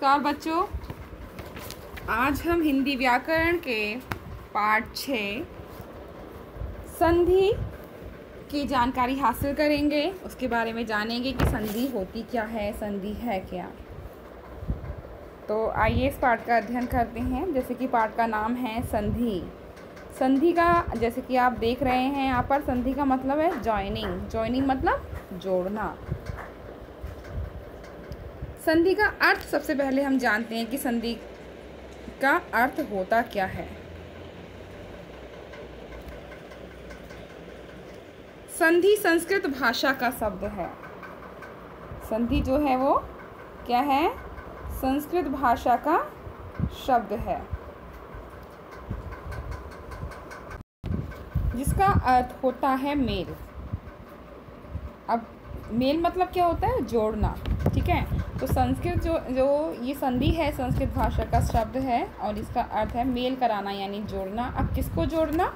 नमस्कार बच्चों, आज हम हिंदी व्याकरण के पाठ 6 संधि की जानकारी हासिल करेंगे। उसके बारे में जानेंगे कि संधि होती क्या है, संधि है क्या। तो आइए इस पाठ का अध्ययन करते हैं। जैसे कि पाठ का नाम है संधि। संधि का जैसे कि आप देख रहे हैं यहाँ पर, संधि का मतलब है जॉइनिंग। जॉइनिंग मतलब जोड़ना। संधि का अर्थ सबसे पहले हम जानते हैं कि संधि का अर्थ होता क्या है। संधि संस्कृत भाषा का शब्द है। संधि जो है वो क्या है? संस्कृत भाषा का शब्द है, जिसका अर्थ होता है मेल। अब मेल मतलब क्या होता है? जोड़ना। ठीक है। तो संस्कृत जो ये संधि है, संस्कृत भाषा का शब्द है और इसका अर्थ है मेल कराना यानी जोड़ना। अब किसको जोड़ना?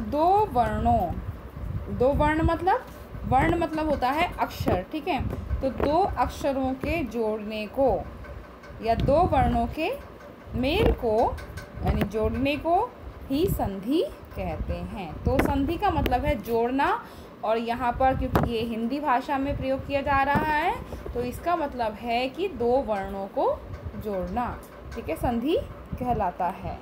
दो वर्ण मतलब होता है अक्षर। ठीक है। तो दो अक्षरों के जोड़ने को या दो वर्णों के मेल को यानी जोड़ने को ही संधि कहते हैं। तो संधि का मतलब है जोड़ना, और यहाँ पर क्योंकि ये हिंदी भाषा में प्रयोग किया जा रहा है तो इसका मतलब है कि दो वर्णों को जोड़ना। ठीक है, संधि कहलाता है।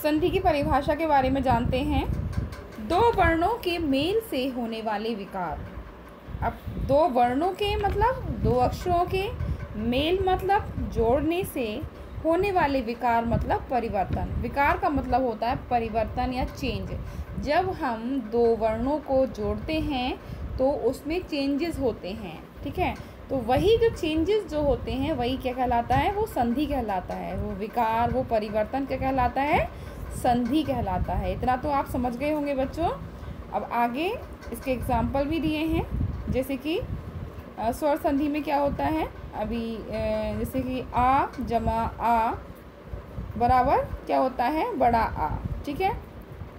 संधि की परिभाषा के बारे में जानते हैं। दो वर्णों के मेल से होने वाले विकार। अब दो वर्णों के मतलब दो अक्षरों के, मेल मतलब जोड़ने से, होने वाले विकार मतलब परिवर्तन। विकार का मतलब होता है परिवर्तन या चेंज। जब हम दो वर्णों को जोड़ते हैं तो उसमें चेंजेस होते हैं। ठीक है। तो वही जो चेंजेस जो होते हैं वही क्या कहलाता है? वो संधि कहलाता है। वो विकार, वो परिवर्तन क्या कहलाता है? संधि कहलाता है। इतना तो आप समझ गए होंगे बच्चों। अब आगे इसके एग्जाम्पल भी दिए हैं। जैसे कि स्वर संधि में क्या होता है? अभी जैसे कि आ जमा आ बराबर क्या होता है? बड़ा आ। ठीक है।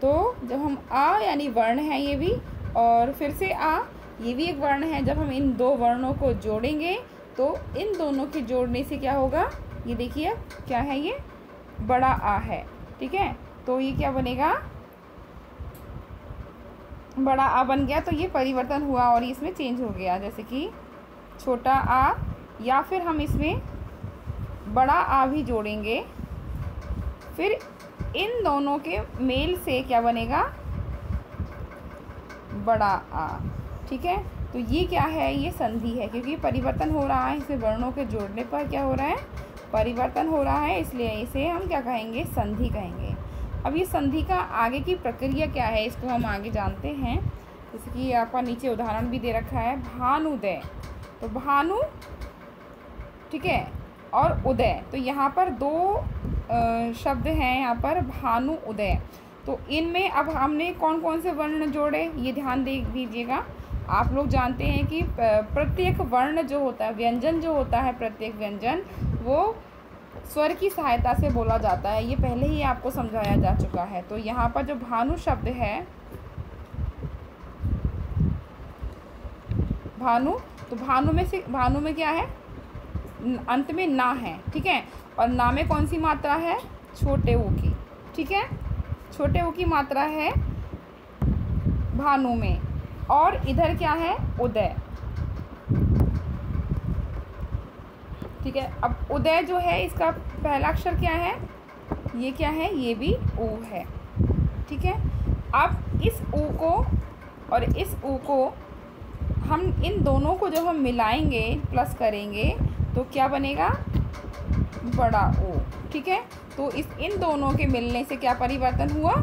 तो जब हम आ यानी वर्ण है ये भी, और फिर से आ ये भी एक वर्ण है। जब हम इन दो वर्णों को जोड़ेंगे तो इन दोनों के जोड़ने से क्या होगा? ये देखिए क्या है? ये बड़ा आ है। ठीक है। तो ये क्या बनेगा? बड़ा आ बन गया। तो ये परिवर्तन हुआ और इसमें चेंज हो गया। जैसे कि छोटा आ, या फिर हम इसमें बड़ा आ भी जोड़ेंगे, फिर इन दोनों के मेल से क्या बनेगा? बड़ा आ। ठीक है। तो ये क्या है? ये संधि है, क्योंकि परिवर्तन हो रहा है। इसे वर्णों के जोड़ने पर क्या हो रहा है? परिवर्तन हो रहा है, इसलिए इसे हम क्या कहेंगे? संधि कहेंगे। अब ये संधि का आगे की प्रक्रिया क्या है, इसको हम आगे जानते हैं। जैसे कि आपका नीचे उदाहरण भी दे रखा है, भानुदय। तो भानु, ठीक है, और उदय। तो यहाँ पर दो शब्द हैं यहाँ पर, भानु उदय। तो इनमें अब हमने कौन कौन से वर्ण जोड़े ये ध्यान दे दीजिएगा। आप लोग जानते हैं कि प्रत्येक वर्ण जो होता है, व्यंजन जो होता है, प्रत्येक व्यंजन वो स्वर की सहायता से बोला जाता है। ये पहले ही आपको समझाया जा चुका है। तो यहाँ पर जो भानु शब्द है, भानु, तो भानु में क्या है? अंत में ना है। ठीक है। और ना में कौन सी मात्रा है? छोटे ऊ की। ठीक है। छोटे ऊ की मात्रा है भानु में, और इधर क्या है? उदय। ठीक है। अब उदय जो है इसका पहला अक्षर क्या है? ये क्या है? ये भी ऊ है। ठीक है। अब इस ऊ को और इस ऊ को हम इन दोनों को जब हम मिलाएंगे, प्लस करेंगे, तो क्या बनेगा? बड़ा ओ। ठीक है। तो इन दोनों के मिलने से क्या परिवर्तन हुआ?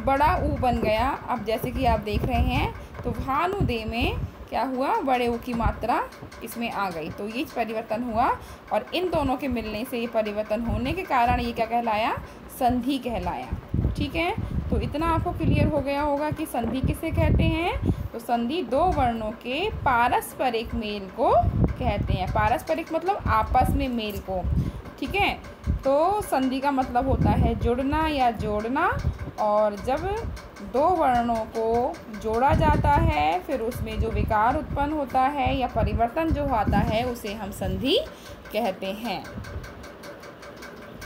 बड़ा ऊ बन गया। अब जैसे कि आप देख रहे हैं, तो भानुदे में क्या हुआ? बड़े ऊ की मात्रा इसमें आ गई। तो ये परिवर्तन हुआ, और इन दोनों के मिलने से ये परिवर्तन होने के कारण ये क्या कहलाया? संधि कहलाया। ठीक है। तो इतना आपको क्लियर हो गया होगा कि संधि किसे कहते हैं। तो संधि दो वर्णों के पारस्परिक मेल को कहते हैं। पारस्परिक मतलब आपस में मेल को। ठीक है। तो संधि का मतलब होता है जुड़ना या जोड़ना, और जब दो वर्णों को जोड़ा जाता है, फिर उसमें जो विकार उत्पन्न होता है या परिवर्तन जो आता है उसे हम संधि कहते हैं।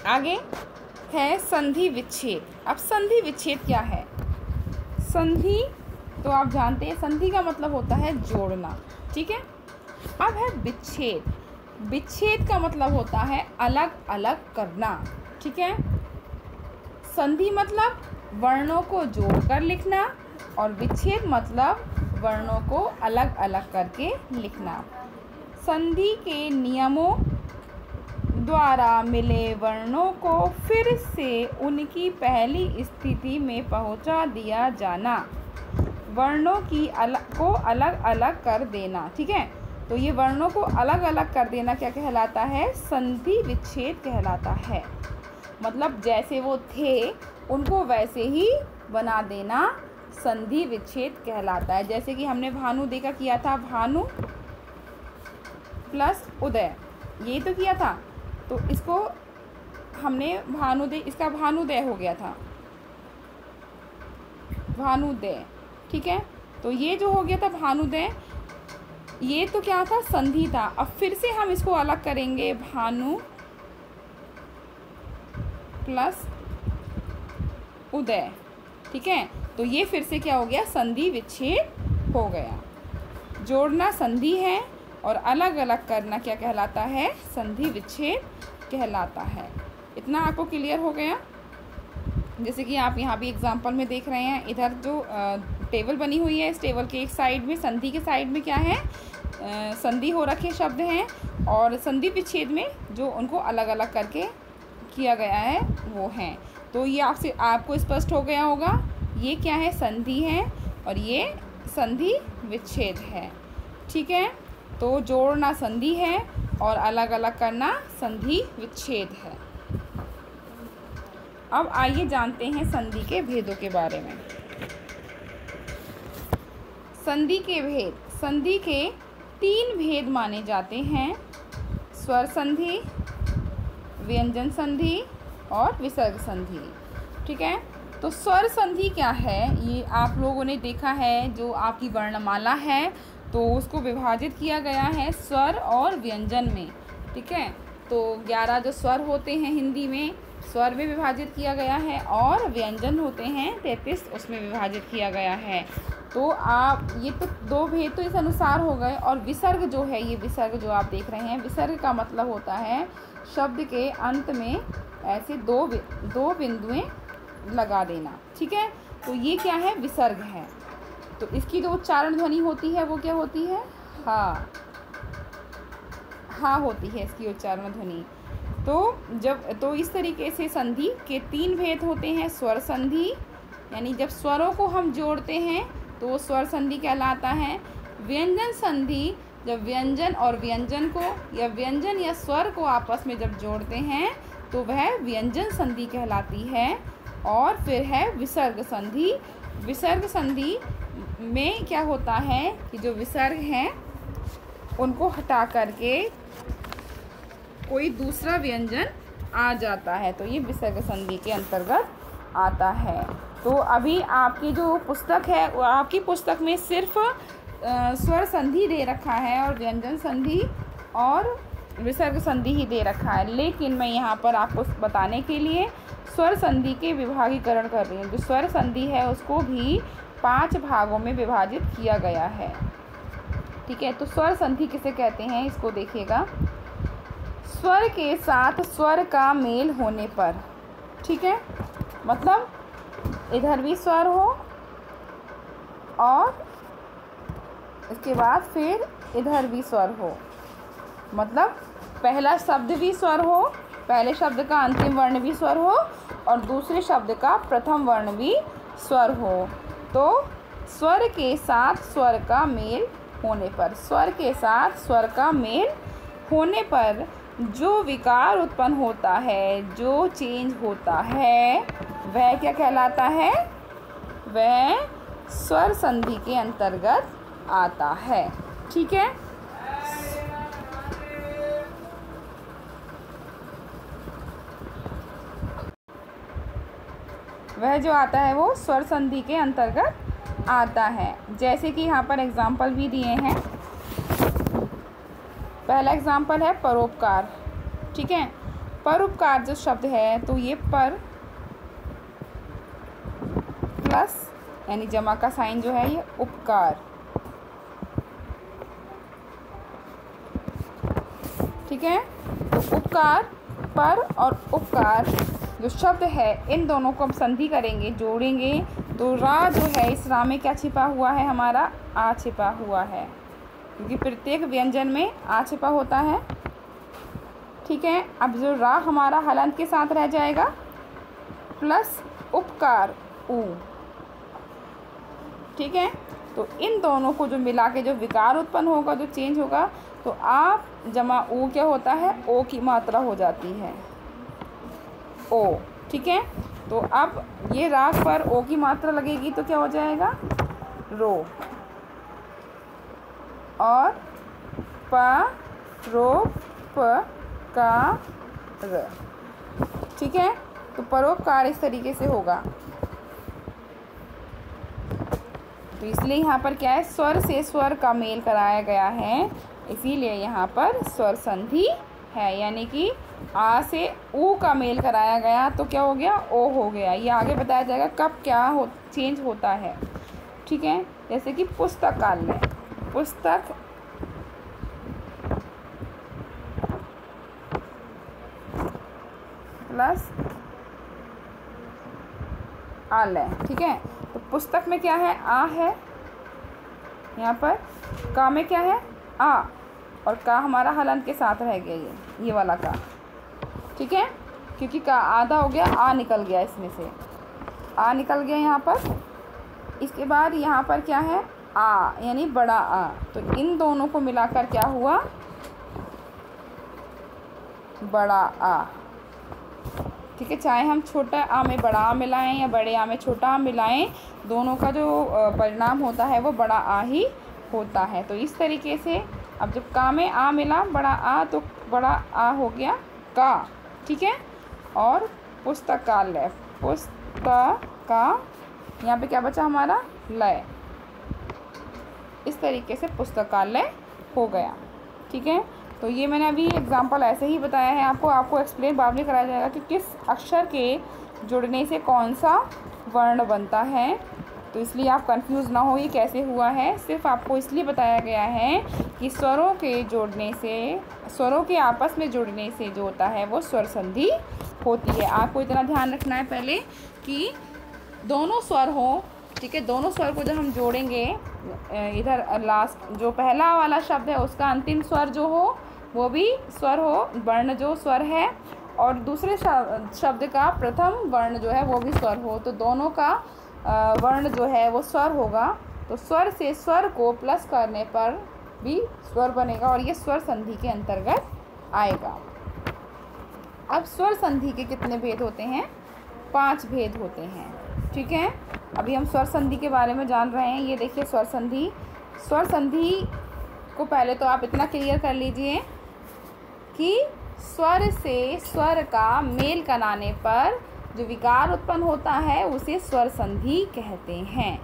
आगे है संधि विच्छेद। अब संधि विच्छेद क्या है? संधि तो आप जानते हैं, संधि का मतलब होता है जोड़ना, ठीक है। अब है विच्छेद। विच्छेद का मतलब होता है अलग अलग करना, ठीक है। संधि मतलब वर्णों को जोड़कर लिखना और विच्छेद मतलब वर्णों को अलग अलग करके लिखना। संधि के नियमों द्वारा मिले वर्णों को फिर से उनकी पहली स्थिति में पहुंचा दिया जाना, वर्णों की को अलग अलग कर देना, ठीक है। तो ये वर्णों को अलग अलग कर देना क्या कहलाता है? संधि विच्छेद कहलाता है। मतलब जैसे वो थे उनको वैसे ही बना देना संधि विच्छेद कहलाता है। जैसे कि हमने भानुदे का किया था, भानु प्लस उदय, ये तो किया था, तो इसको हमने भानुदे, इसका भानुदय हो गया था, भानुदय, ठीक है। तो ये जो हो गया था भानुदय, ये तो क्या था? संधि था। अब फिर से हम इसको अलग करेंगे, भानु प्लस उदय, ठीक है। तो ये फिर से क्या हो गया? संधि विच्छेद हो गया। जोड़ना संधि है और अलग अलग करना क्या कहलाता है? संधि विच्छेद कहलाता है। इतना आपको क्लियर हो गया? जैसे कि आप यहाँ भी एग्जाम्पल में देख रहे हैं, इधर जो टेबल बनी हुई है, इस टेबल के एक साइड में, संधि के साइड में क्या है? संधि हो रखे शब्द हैं, और संधि विच्छेद में जो उनको अलग अलग करके किया गया है वो हैं। तो ये आपको स्पष्ट हो गया होगा, ये क्या है? संधि है और ये संधि विच्छेद है, ठीक है। तो जोड़ना संधि है और अलग अलग करना संधि विच्छेद है। अब आइए जानते हैं संधि के भेदों के बारे में। संधि के भेद। संधि के 3 भेद माने जाते हैं: स्वर संधि, व्यंजन संधि और विसर्ग संधि, ठीक है। तो स्वर संधि क्या है? ये आप लोगों ने देखा है, जो आपकी वर्णमाला है तो उसको विभाजित किया गया है स्वर और व्यंजन में, ठीक है। तो 11 जो स्वर होते हैं हिंदी में, स्वर में विभाजित किया गया है, और व्यंजन होते हैं 33, उसमें विभाजित किया गया है। तो आप ये तो 2 भेद तो इस अनुसार हो गए। और विसर्ग जो है, ये विसर्ग जो आप देख रहे हैं, विसर्ग का मतलब होता है शब्द के अंत में ऐसे दो बिंदुएं लगा देना, ठीक है। तो ये क्या है? विसर्ग है। तो इसकी जो उच्चारण ध्वनि होती है वो क्या होती है? हाँ, हाँ होती है इसकी उच्चारण ध्वनि। तो इस तरीके से संधि के 3 भेद होते हैं। स्वर संधि यानी जब स्वरों को हम जोड़ते हैं तो वो स्वर संधि कहलाता है। व्यंजन संधि जब व्यंजन और व्यंजन को या व्यंजन या स्वर को आपस में जब जोड़ते हैं तो वह व्यंजन संधि कहलाती है। और फिर है विसर्ग संधि। विसर्ग संधि में क्या होता है कि जो विसर्ग हैं उनको हटा करके कोई दूसरा व्यंजन आ जाता है, तो ये विसर्ग संधि के अंतर्गत आता है। तो अभी आपकी जो पुस्तक है वो आपकी पुस्तक में सिर्फ स्वर संधि दे रखा है और व्यंजन संधि और विसर्ग संधि ही दे रखा है, लेकिन मैं यहाँ पर आपको बताने के लिए स्वर संधि के विभागीकरण कर रही हूँ। जो स्वर संधि है उसको भी 5 भागों में विभाजित किया गया है, ठीक है। तो स्वर संधि किसे कहते हैं इसको देखिएगा। स्वर के साथ स्वर का मेल होने पर, ठीक है, मतलब इधर भी स्वर हो और इसके बाद फिर इधर भी स्वर हो, मतलब पहला शब्द भी स्वर हो, पहले शब्द का अंतिम वर्ण भी स्वर हो और दूसरे शब्द का प्रथम वर्ण भी स्वर हो। तो स्वर के साथ स्वर का मेल होने पर, स्वर के साथ स्वर का मेल होने पर जो विकार उत्पन्न होता है, जो चेंज होता है, वह क्या कहलाता है? वह स्वर संधि के अंतर्गत आता है, ठीक है। वह जो आता है वो स्वर संधि के अंतर्गत आता है। जैसे कि यहाँ पर एग्जाम्पल भी दिए हैं। पहला एग्जाम्पल है परोपकार। ठीक है, परोपकार जो शब्द है तो ये पर प्लस यानी जमा का साइन जो है ये उपकार। ठीक है, तो उपकार, पर और उपकार जो शब्द है इन दोनों को हम संधि करेंगे, जोड़ेंगे तो रा जो है इस रा में क्या छिपा हुआ है, हमारा आ छिपा हुआ है, क्योंकि प्रत्येक व्यंजन में आ छिपा होता है। ठीक है, अब जो रा हमारा हलंत के साथ रह जाएगा प्लस उपकार ऊ। ठीक है, तो इन दोनों को जो मिला के जो विकार उत्पन्न होगा, जो चेंज होगा, तो आ जमा ऊ क्या होता है, ओ की मात्रा हो जाती है ओ। ठीक है, तो अब ये राग पर ओ की मात्रा लगेगी तो क्या हो जाएगा, रो। और प रो प का र। ठीक है, तो परोपकार इस तरीके से होगा। तो इसलिए यहाँ पर क्या है, स्वर से स्वर का मेल कराया गया है, इसीलिए यहाँ पर स्वर संधि है। यानी कि आ से ऊ का मेल कराया गया तो क्या हो गया, ओ हो गया। ये आगे बताया जाएगा कब क्या चेंज होता है। ठीक है, जैसे कि पुस्तकालय, पुस्तक प्लस आलय। ठीक है, तो पुस्तक में क्या है, आ है, यहाँ पर का में क्या है, आ, और का हमारा हलंत के साथ रह गया ये वाला का। ठीक है, क्योंकि का आधा हो गया, आ निकल गया, इसमें से आ निकल गया यहाँ पर। इसके बाद यहाँ पर क्या है, आ यानी बड़ा आ, तो इन दोनों को मिलाकर क्या हुआ, बड़ा आ। ठीक है, चाहे हम छोटा आ में बड़ा आ मिलाएं या बड़े आ में छोटा आ मिलाएं, दोनों का जो परिणाम होता है वो बड़ा आ ही होता है। तो इस तरीके से अब जब का में आ मिला बड़ा आ, तो बड़ा आ हो गया का। ठीक है, और पुस्तकालय, पुस्तका, यहाँ पे क्या बचा हमारा, लय। इस तरीके से पुस्तकालय हो गया। ठीक है, तो ये मैंने अभी एग्जाम्पल ऐसे ही बताया है, आपको एक्सप्लेन बाद में कराया जाएगा कि किस अक्षर के जुड़ने से कौन सा वर्ण बनता है। तो इसलिए आप कंफ्यूज ना हो ये कैसे हुआ है, सिर्फ आपको इसलिए बताया गया है कि स्वरों के जोड़ने से, स्वरों के आपस में जुड़ने से जो होता है वो स्वर संधि होती है। आपको इतना ध्यान रखना है पहले कि दोनों स्वर हों। ठीक है, दोनों स्वर को जब हम जोड़ेंगे, इधर लास्ट जो पहला वाला शब्द है उसका अंतिम स्वर जो हो वो भी स्वर हो, वर्ण जो स्वर है, और दूसरे शब्द का प्रथम वर्ण जो है वो भी स्वर हो, तो दोनों का वर्ण जो है वो स्वर होगा। तो स्वर से स्वर को प्लस करने पर भी स्वर बनेगा और ये स्वर संधि के अंतर्गत आएगा। अब स्वर संधि के कितने भेद होते हैं, 5 भेद होते हैं। ठीक है, अभी हम स्वर संधि के बारे में जान रहे हैं। ये देखिए स्वर संधि, स्वर संधि को पहले तो आप इतना क्लियर कर लीजिए कि स्वर से स्वर का मेल कराने पर जो विकार उत्पन्न होता है उसे स्वर संधि कहते हैं।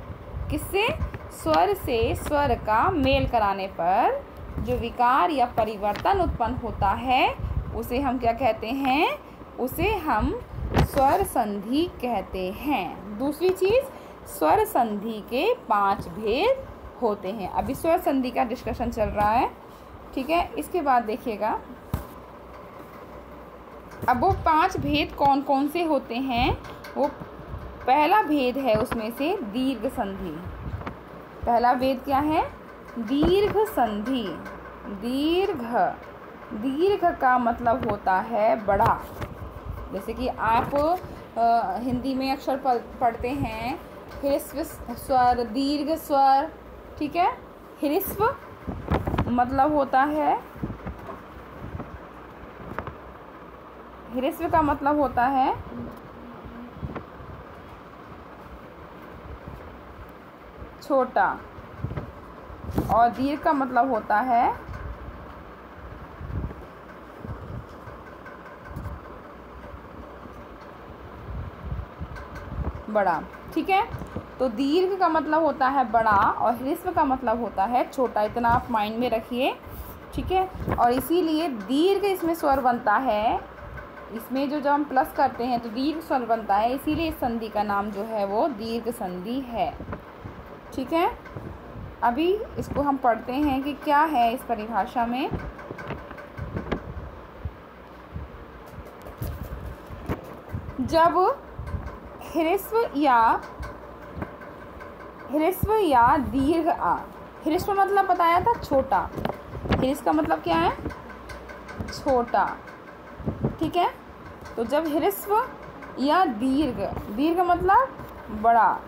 किससे, स्वर से स्वर का मेल कराने पर जो विकार या परिवर्तन उत्पन्न होता है उसे हम क्या कहते हैं, उसे हम स्वर संधि कहते हैं। दूसरी चीज़, स्वर संधि के 5 भेद होते हैं। अभी स्वर संधि का डिस्कशन चल रहा है। ठीक है, इसके बाद देखिएगा अब वो 5 भेद कौन कौन से होते हैं। वो पहला भेद है उसमें से दीर्घ संधि। पहला भेद क्या है, दीर्घ संधि। दीर्घ का मतलब होता है बड़ा। जैसे कि आप हिंदी में अक्षर पढ़ते हैं, ह्रस्व स्वर, दीर्घ स्वर। ठीक है, ह्रस्व मतलब होता है, ह्रस्व का मतलब होता है छोटा, और दीर्घ का मतलब होता है बड़ा। ठीक है, तो दीर्घ का मतलब होता है बड़ा और ह्रस्व का मतलब होता है छोटा। इतना आप माइंड में रखिए। ठीक है, और इसीलिए दीर्घ इसमें स्वर बनता है। इसमें जब हम प्लस करते हैं तो दीर्घ स्वर बनता है, इसीलिए इस संधि का नाम जो है वो दीर्घ संधि है। ठीक है, अभी इसको हम पढ़ते हैं कि क्या है इस परिभाषा में। जब ह्रस्व या दीर्घ आ, ह्रस्व मतलब बताया था छोटा, ह्रस्व का मतलब क्या है? छोटा। ठीक है, तो जब ह्रस्व या दीर्घ, दीर्घ मतलब बड़ा,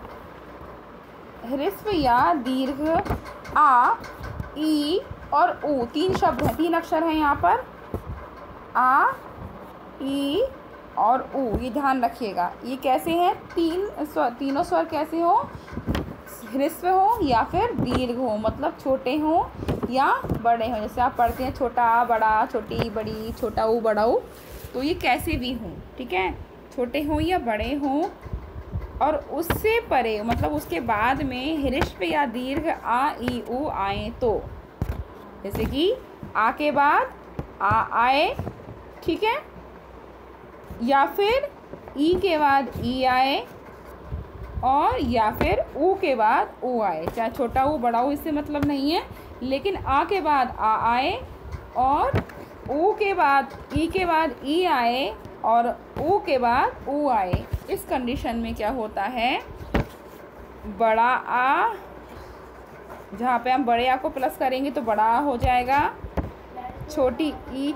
ह्रस्व या दीर्घ आ, ई और ऊ, तीन शब्द हैं, तीन अक्षर हैं यहाँ पर, आ, ई और ऊ। ये ध्यान रखिएगा, ये कैसे हैं? तीनों स्वर कैसे हो? ह्रस्व हो या फिर दीर्घ हो, मतलब छोटे हो या बड़े हो। जैसे आप पढ़ते हैं छोटा बड़ा, छोटी बड़ी, छोटा ऊ बड़ा ऊ, तो ये कैसे भी हों। ठीक है, छोटे हों या बड़े हों, और उससे परे मतलब उसके बाद में ह्रस्व या दीर्घ आ, ई, ऊ आए तो, जैसे कि आ के बाद आ आए, ठीक है, या फिर ई के बाद ई आए, और या फिर ऊ के बाद ऊ आए। चाहे छोटा ऊ बड़ा ऊ, इससे मतलब नहीं है, लेकिन आ के बाद आ आए और ऊ के बाद ई आए और ऊ के बाद ऊ आए। इस कंडीशन में क्या होता है? बड़ा आ, जहाँ पे हम बड़े आ को प्लस करेंगे तो बड़ा आ हो जाएगा, छोटी ई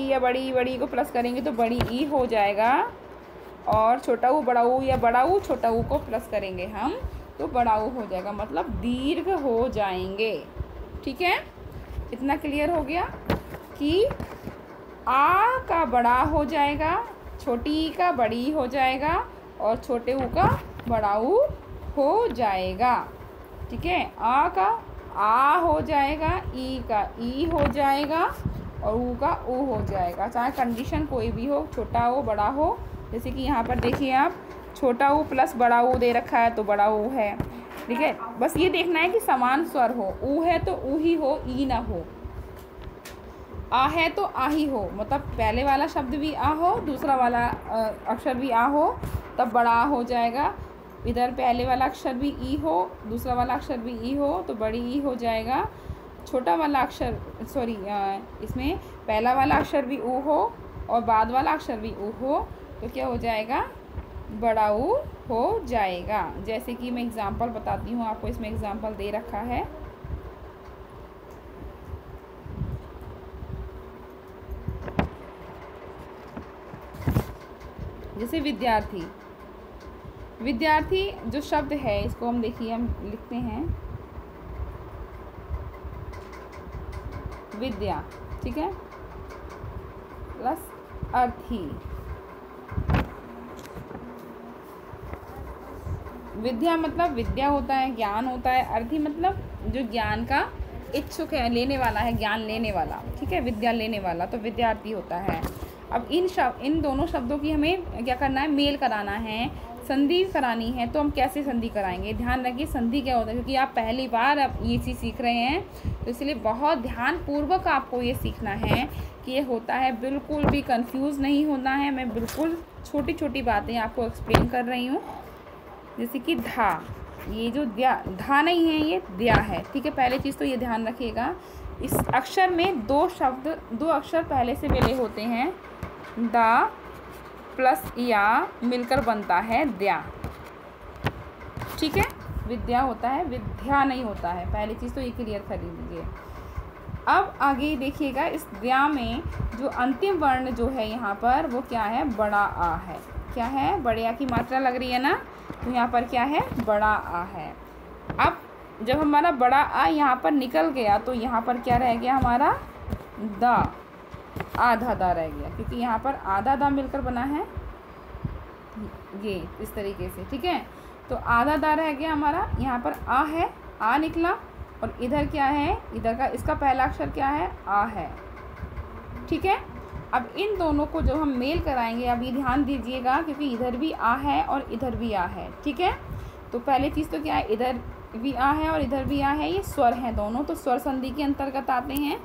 या बड़ी को प्लस करेंगे तो बड़ी ई हो जाएगा, और छोटा ऊ बड़ा ऊ या बड़ा ऊ छोटा ऊ को प्लस करेंगे हम तो बड़ा ऊ हो जाएगा, मतलब दीर्घ हो जाएंगे। ठीक है, इतना क्लियर हो गया कि आ का बड़ा हो जाएगा, छोटी ई का बड़ी हो जाएगा, और छोटे ऊ का बड़ा ऊ हो जाएगा। ठीक है, आ का आ हो जाएगा, ई का ई हो जाएगा, और ऊ का ऊ हो जाएगा। चाहे कंडीशन कोई भी हो, छोटा हो बड़ा हो। जैसे कि यहाँ पर देखिए आप, छोटा ऊ प्लस बड़ा ऊ दे रखा है तो बड़ा ऊ है। ठीक है, बस ये देखना है कि समान स्वर हो, ऊ है तो ऊ ही हो, ई ना हो। आ है तो आ ही हो, मतलब पहले वाला शब्द भी आ हो, दूसरा वाला अक्षर भी आ हो, तब बड़ा आ हो जाएगा। इधर पहले वाला अक्षर भी ई हो, दूसरा वाला अक्षर भी ई हो तो बड़ी ई हो जाएगा। छोटा वाला अक्षर इसमें पहला वाला अक्षर भी ऊ हो और बाद वाला अक्षर भी ऊ हो तो क्या हो जाएगा? बड़ा ऊ हो जाएगा। जैसे कि मैं एग्जांपल बताती हूँ आपको, इसमें एग्जांपल दे रखा है। जैसे विद्यार्थी, विद्यार्थी जो शब्द है इसको हम देखिए, हम लिखते हैं विद्या, ठीक है, प्लस अर्थी। विद्या मतलब विद्या होता है, ज्ञान होता है। अर्थी मतलब जो ज्ञान का इच्छुक है, लेने वाला है, ज्ञान लेने वाला। ठीक है, विद्या लेने वाला तो विद्यार्थी होता है। अब इन दोनों शब्दों की हमें क्या करना है? मेल कराना है, संधि करानी है। तो हम कैसे संधि कराएंगे? ध्यान रखिए संधि क्या होता है, क्योंकि आप पहली बार अब ये चीज़ सीख रहे हैं तो इसलिए बहुत ध्यानपूर्वक आपको ये सीखना है कि ये होता है। बिल्कुल भी कंफ्यूज नहीं होना है। मैं बिल्कुल छोटी छोटी बातें आपको एक्सप्लेन कर रही हूँ। जैसे कि धा, ये जो धा नहीं है, ये द्या है। ठीक है, पहले चीज़ तो ये ध्यान रखिएगा, इस अक्षर में दो अक्षर पहले से मिले होते हैं। दा प्लस या मिलकर बनता है द्या। ठीक है, विद्या होता है, विद्या नहीं होता है। पहली चीज़ तो ये क्लियर कर लीजिए। अब आगे देखिएगा, इस द्या में जो अंतिम वर्ण जो है यहाँ पर वो क्या है? बड़ा आ है। क्या है? बड़े आ की मात्रा लग रही है ना, तो यहाँ पर क्या है? बड़ा आ है। अब जब हमारा बड़ा आ यहाँ पर निकल गया तो यहाँ पर क्या रह गया? हमारा दा, आधा दा रह गया, क्योंकि यहाँ पर आधा दा मिलकर बना है ये इस तरीके से। ठीक है, तो आधा दा रह गया हमारा। यहाँ पर आ है, आ निकला, और इधर क्या है? इधर का इसका पहला अक्षर क्या है? आ है। ठीक है, अब इन दोनों को जब हम मेल कराएंगे, अब ये ध्यान दीजिएगा क्योंकि इधर भी आ है और इधर भी आ है, ठीक है। तो पहली चीज़ तो क्या है, इधर भी आ है और इधर भी आ है, ये स्वर हैं दोनों, तो स्वर संधि के अंतर्गत आते हैं।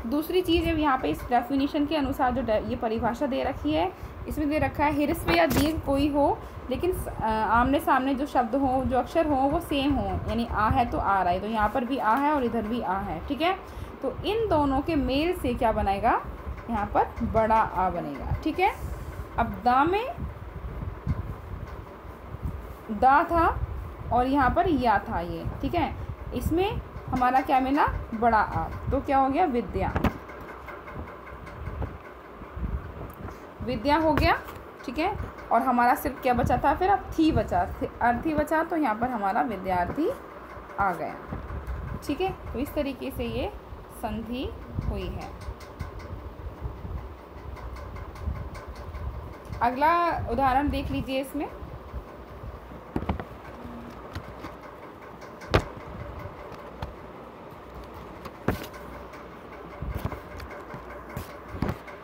दूसरी चीज़ है यहाँ पे इस डेफिनेशन के अनुसार जो ये परिभाषा दे रखी है, इसमें दे रखा है ह्रस्व या दीर्घ कोई हो लेकिन आमने सामने जो शब्द हो, जो अक्षर हो वो सेम हो, यानी आ है तो आ रहा है, तो यहाँ पर भी आ है और इधर भी आ है, ठीक है। तो इन दोनों के मेल से क्या बनेगा, यहाँ पर बड़ा आ बनेगा, ठीक है। अब दा में दा था और यहाँ पर या था ये, ठीक है। इसमें हमारा क्या मिला, बड़ा आ, तो क्या हो गया, विद्या, विद्या हो गया, ठीक है। और हमारा सिर्फ क्या बचा था फिर, अब थी बचा, अर्थी बचा, तो यहाँ पर हमारा विद्यार्थी आ गया, ठीक है। तो इस तरीके से ये संधि हुई है। अगला उदाहरण देख लीजिए इसमें।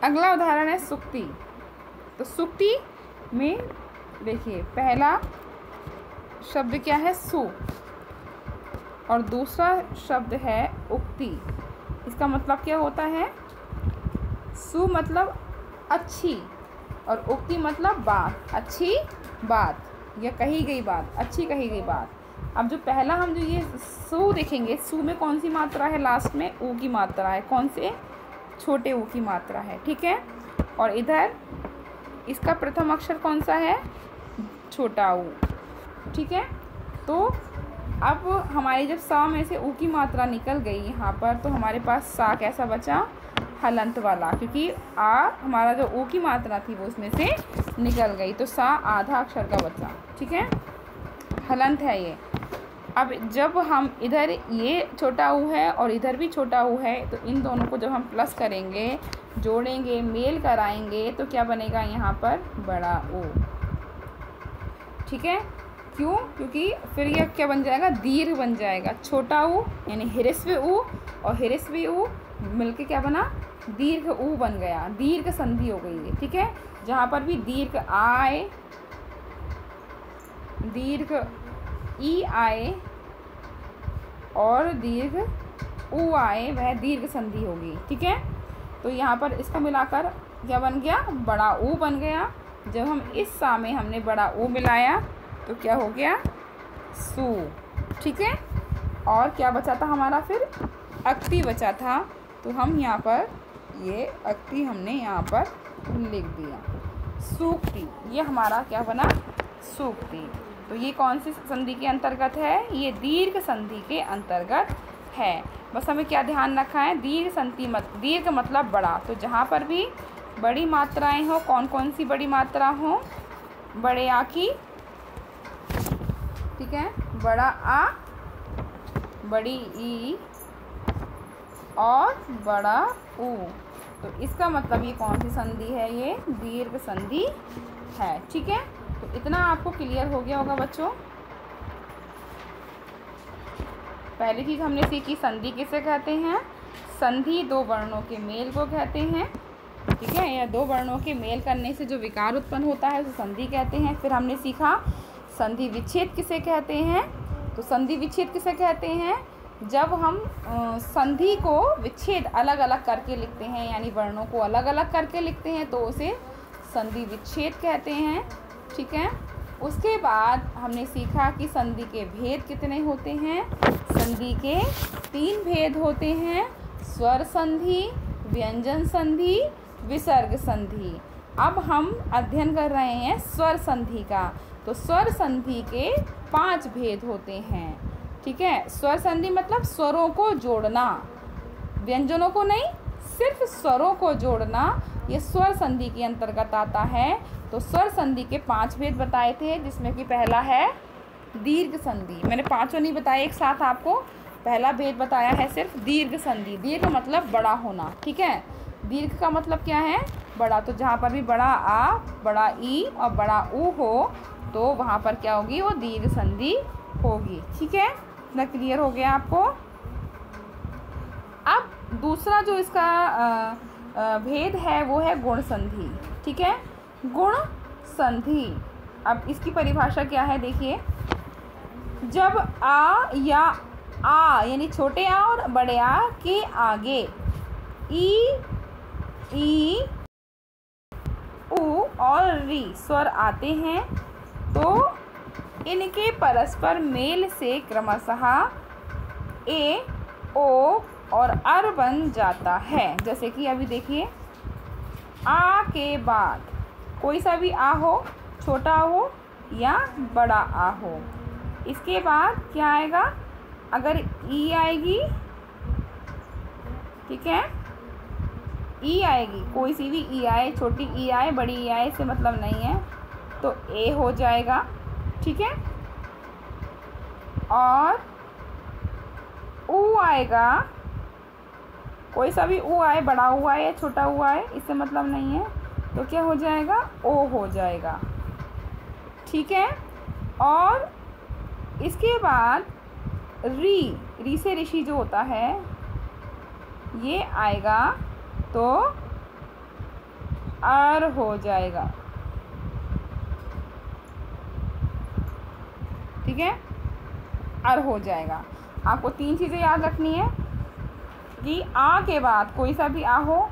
अगला उदाहरण है सुक्ति। तो सुक्ति में देखिए पहला शब्द क्या है, सु, और दूसरा शब्द है उक्ति। इसका मतलब क्या होता है, सु मतलब अच्छी और उक्ति मतलब बात, अच्छी बात या कही गई बात, अच्छी कही गई बात। अब जो पहला हम जो ये सु देखेंगे, सु में कौन सी मात्रा है, लास्ट में ऊ की मात्रा है, कौन से, छोटे ऊ की मात्रा है, ठीक है। और इधर इसका प्रथम अक्षर कौन सा है, छोटा ऊ, ठीक है। तो अब हमारी जब सा में से ऊ की मात्रा निकल गई यहाँ पर, तो हमारे पास सा कैसा बचा, हलंत वाला, क्योंकि आ हमारा जो ऊ की मात्रा थी वो उसमें से निकल गई, तो सा आधा अक्षर का बचा, ठीक है, हलंत है ये। अब जब हम इधर ये छोटा ऊ है और इधर भी छोटा ऊ है, तो इन दोनों को जब हम प्लस करेंगे, जोड़ेंगे, मेल कराएंगे, तो क्या बनेगा यहाँ पर, बड़ा ऊ, ठीक है। क्यों, क्योंकि फिर यह क्या बन जाएगा, दीर्घ बन जाएगा। छोटा ऊ यानी ह्रस्व ऊ और ह्रस्व ऊ मिलके क्या बना, दीर्घ ऊ बन गया, दीर्घ संधि हो गई है, ठीक है। जहाँ पर भी दीर्घ आए, दीर्घ ई आए और दीर्घ ऊ आए, वह दीर्घ संधि होगी, ठीक है। तो यहाँ पर इसको मिलाकर क्या बन गया, बड़ा ऊ बन गया। जब हम इस सा में हमने बड़ा ऊ मिलाया तो क्या हो गया, सु, ठीक है। और क्या बचा था हमारा, फिर अक्ति बचा था, तो हम यहाँ पर ये अक्ति हमने यहाँ पर लिख दिया, सूक्ति, ये हमारा क्या बना, सूक्ति। तो ये कौन सी संधि के अंतर्गत है, ये दीर्घ संधि के अंतर्गत है। बस हमें क्या ध्यान रखा है, दीर्घ संधि दीर्घ मतलब बड़ा, तो जहाँ पर भी बड़ी मात्राएं हो, कौन कौन सी बड़ी मात्रा हो, बड़े आ की, ठीक है, बड़ा आ, बड़ी ई और बड़ा ऊ, तो इसका मतलब ये कौन सी संधि है, ये दीर्घ संधि है, ठीक है। तो इतना आपको क्लियर हो गया होगा बच्चों। पहली चीज़ हमने सीखी, संधि किसे कहते हैं, संधि दो वर्णों के मेल को कहते हैं, ठीक है, या दो वर्णों के मेल करने से जो विकार उत्पन्न होता है उसे संधि कहते हैं। फिर हमने सीखा संधि विच्छेद किसे कहते हैं। तो संधि विच्छेद किसे कहते हैं, जब हम संधि को विच्छेद अलग अलग करके लिखते हैं, यानी वर्णों को अलग अलग करके लिखते हैं, तो उसे संधि विच्छेद कहते हैं, ठीक है। उसके बाद हमने सीखा कि संधि के भेद कितने होते हैं। संधि के 3 भेद होते हैं, स्वर संधि, व्यंजन संधि, विसर्ग संधि। अब हम अध्ययन कर रहे हैं स्वर संधि का। तो स्वर संधि के 5 भेद होते हैं, ठीक है। स्वर संधि मतलब स्वरों को जोड़ना, व्यंजनों को नहीं, सिर्फ स्वरों को जोड़ना, ये स्वर संधि के अंतर्गत आता है। तो स्वर संधि के 5 भेद बताए थे, जिसमें कि पहला है दीर्घ संधि। मैंने 5 नहीं बताए एक साथ आपको, पहला भेद बताया है सिर्फ दीर्घ संधि। दीर्घ मतलब बड़ा होना, ठीक है। दीर्घ का मतलब क्या है, बड़ा। तो जहाँ पर भी बड़ा आ, बड़ा ई और बड़ा ऊ हो, तो वहाँ पर क्या होगी, वो दीर्घ संधि होगी, ठीक है। इतना क्लियर हो गया आपको। अब दूसरा जो इसका भेद है वो है गुण संधि। ठीक है, गुण संधि। अब इसकी परिभाषा क्या है देखिए, जब आ या आ यानी छोटे आ और बड़े आ के आगे ई उ और री स्वर आते हैं तो इनके परस्पर मेल से क्रमशः ए, ओ और अर बन जाता है। जैसे कि अभी देखिए, आ के बाद कोई सा भी आ हो, छोटा हो या बड़ा आ हो, इसके बाद क्या आएगा, अगर ई आएगी, ठीक है, ई आएगी, कोई सी भी ई आए, छोटी ई आए, बड़ी ई आए, इससे मतलब नहीं है, तो ए हो जाएगा। ठीक है, और ऊ आएगा, कोई सा भी ऊ आए, बड़ा ऊ आए या छोटा ऊ आए, इससे मतलब नहीं है, तो क्या हो जाएगा, ओ हो जाएगा। ठीक है, और इसके बाद री से ऋषि जो होता है ये आएगा तो अर हो जाएगा। ठीक है, अर हो जाएगा। आपको 3 चीज़ें याद रखनी है कि आ के बाद कोई सा भी आ हो,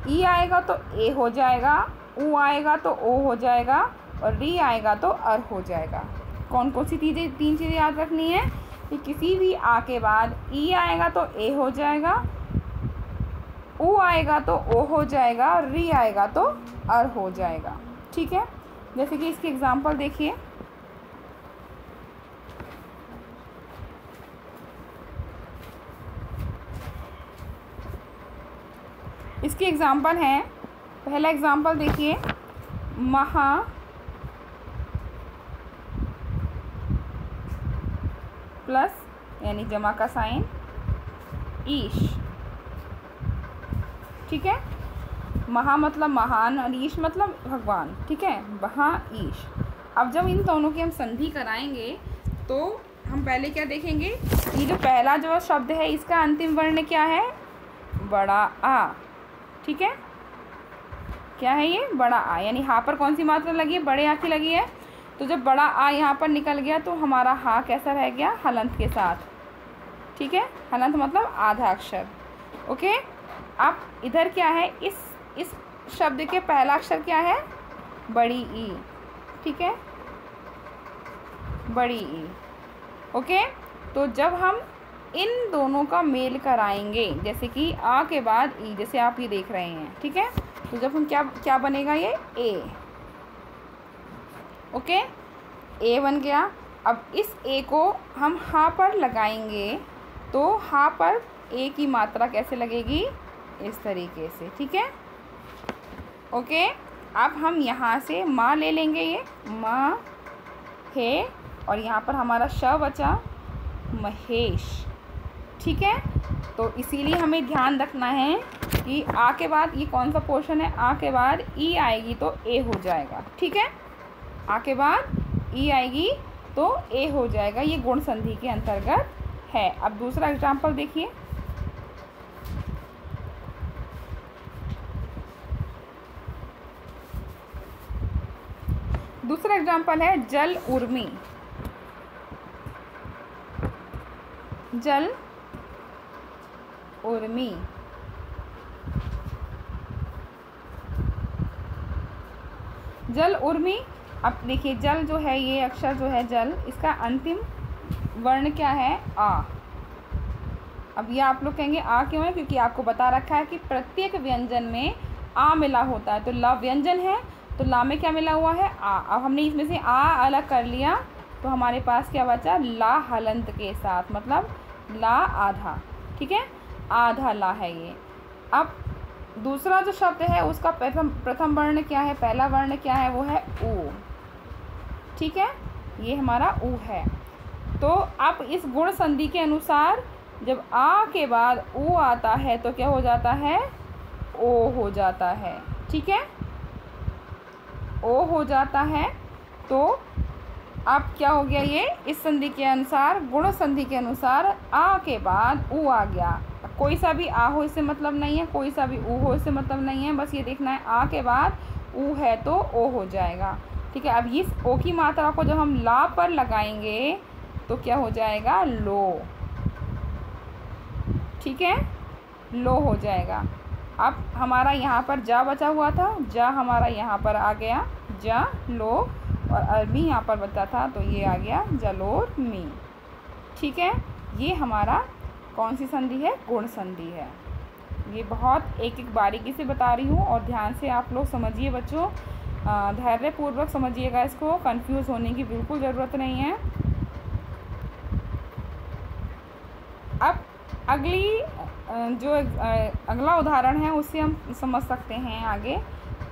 ई आएगा तो ए हो जाएगा, ऊ आएगा तो ओ हो जाएगा, और री आएगा तो अर हो जाएगा। कौन कौन सी 3 चीज़ें याद रखनी है कि किसी भी आ के बाद ई आएगा तो ए हो जाएगा, ऊ आएगा तो ओ हो जाएगा, री आएगा तो अर हो जाएगा। ठीक है, जैसे कि इसकी एग्जांपल देखिए, इसकी एग्जांपल है, पहला एग्जांपल देखिए, महा प्लस यानी जमा का साइन ईश। ठीक है, महा मतलब महान और ईश मतलब भगवान। ठीक है, महा ईश। अब जब इन दोनों की हम संधि कराएंगे तो हम पहले क्या देखेंगे, ये जो पहला जो शब्द है इसका अंतिम वर्ण क्या है, बड़ा आ। ठीक है, क्या है ये, बड़ा आ, यानी हा पर कौन सी मात्रा लगी है, बड़े आ की लगी है, तो जब बड़ा आ यहाँ पर निकल गया तो हमारा हा कैसा रह गया, हलंत के साथ। ठीक है, हलंत मतलब आधा अक्षर। ओके, अब इधर क्या है, इस शब्द के पहला अक्षर क्या है, बड़ी ई। ठीक है, बड़ी ई। ओके, तो जब हम इन दोनों का मेल कराएंगे, जैसे कि आ के बाद ई, जैसे आप ये देख रहे हैं। ठीक है, तो जब हम क्या बनेगा, ये ए। ओके, ए बन गया। अब इस ए को हम हा पर लगाएंगे तो हा पर ए की मात्रा कैसे लगेगी, इस तरीके से। ठीक है, ओके, अब हम यहाँ से माँ ले लेंगे, ये माँ है, और यहाँ पर हमारा श बचा महेश। ठीक है, तो इसीलिए हमें ध्यान रखना है कि आ के बाद ये कौन सा पोर्शन है, आ के बाद ई आएगी तो ए हो जाएगा। ठीक है, आ के बाद ई आएगी तो ए हो जाएगा, ये गुण संधि के अंतर्गत है। अब दूसरा एग्जाम्पल देखिए, दूसरा एग्जाम्पल है जल उर्मी। जल उर्मी, जल उर्मी। अब देखिए, जल जो है, ये अक्षर जो है जल, इसका अंतिम वर्ण क्या है, आ। अब ये आप लोग कहेंगे आ क्यों है, क्योंकि आपको बता रखा है कि प्रत्येक व्यंजन में आ मिला होता है। तो ला व्यंजन है तो ला में क्या मिला हुआ है, आ। अब हमने इसमें से आ अलग कर लिया तो हमारे पास क्या बचा, ला हलंत के साथ, मतलब ला आधा। ठीक है, आधा ला है ये। अब दूसरा जो शब्द है उसका प्रथम वर्ण क्या है, पहला वर्ण क्या है, वो है ऊ। ठीक है, ये हमारा ऊ है। तो अब इस गुण संधि के अनुसार जब आ के बाद ऊ आता है तो क्या हो जाता है, ओ हो जाता है। ठीक है, ओ हो जाता है। तो अब क्या हो गया, ये इस संधि के अनुसार, गुण संधि के अनुसार आ के बाद ऊ आ गया। कोई सा भी आ हो इससे मतलब नहीं है, कोई सा भी ऊ हो इससे मतलब नहीं है, बस ये देखना है आ के बाद ऊ है तो ओ हो जाएगा। ठीक है, अब इस ओ की मात्रा को जब हम ला पर लगाएंगे तो क्या हो जाएगा, लो। ठीक है, लो हो जाएगा। अब हमारा यहाँ पर जा बचा हुआ था, जा हमारा यहाँ पर आ गया, जा लो, और अरबी यहाँ पर बचा था तो ये आ गया जलोर मी। ठीक है, ये हमारा कौन सी संधि है, गुण संधि है। ये बहुत एक एक बारीकी से बता रही हूँ और ध्यान से आप लोग समझिए बच्चों, धैर्यपूर्वक समझिएगा इसको, कंफ्यूज होने की बिल्कुल ज़रूरत नहीं है। अब अगली जो अगला उदाहरण है उससे हम समझ सकते हैं आगे,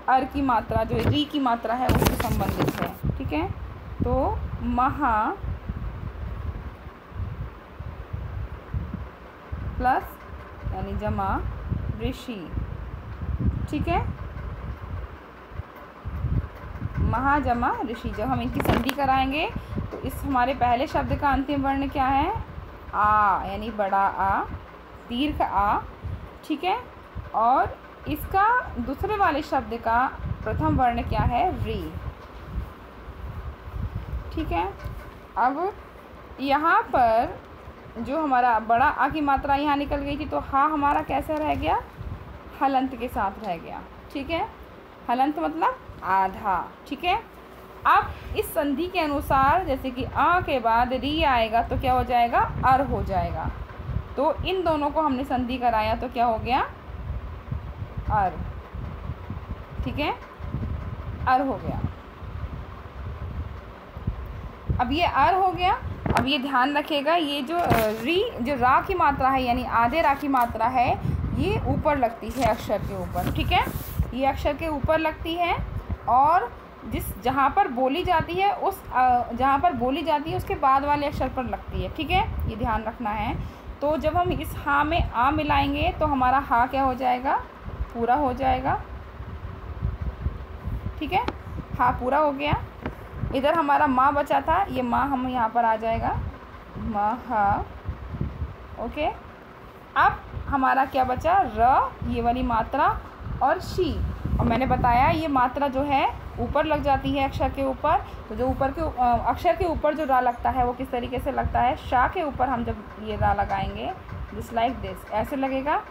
अर की मात्रा जो री की मात्रा है उससे संबंधित है। ठीक है, तो महा प्लस यानी जमा ऋषि। ठीक है, महा जमा ऋषि, जब हम इनकी संधि कराएंगे तो इस हमारे पहले शब्द का अंतिम वर्ण क्या है, आ, यानी बड़ा आ, दीर्घ आ। ठीक है, और इसका दूसरे वाले शब्द का प्रथम वर्ण क्या है, री। ठीक है, अब यहाँ पर जो हमारा बड़ा आ की मात्रा यहाँ निकल गई थी तो हा हमारा कैसा रह गया, हलंत के साथ रह गया। ठीक है, हलंत मतलब आधा। ठीक है, अब इस संधि के अनुसार जैसे कि आ के बाद री आएगा तो क्या हो जाएगा, अर हो जाएगा। तो इन दोनों को हमने संधि कराया तो क्या हो गया, अर। ठीक है, अर हो गया। अब ये अर हो गया। अब ये ध्यान रखिएगा, ये जो जो रा की मात्रा है यानी आधे रा की मात्रा है, ये ऊपर लगती है अक्षर के ऊपर। ठीक है, ये अक्षर के ऊपर लगती है और जहाँ पर बोली जाती है जहाँ पर बोली जाती है उसके बाद वाले अक्षर पर लगती है। ठीक है, ये ध्यान रखना है। तो जब हम इस हा में आ मिलाएंगे तो हमारा हा क्या हो जाएगा, पूरा हो जाएगा। ठीक है, हा पूरा हो गया। इधर हमारा माँ बचा था, ये माँ हम यहाँ पर आ जाएगा, महा। ओके, अब हमारा क्या बचा, र, ये वाली मात्रा, और शी। और मैंने बताया ये मात्रा जो है ऊपर लग जाती है अक्षर के ऊपर। तो जो ऊपर के अक्षर के ऊपर जो रा लगता है वो किस तरीके से लगता है, शा के ऊपर हम जब ये रा लगाएंगे जिस लाइक दिस, ऐसे लगेगा,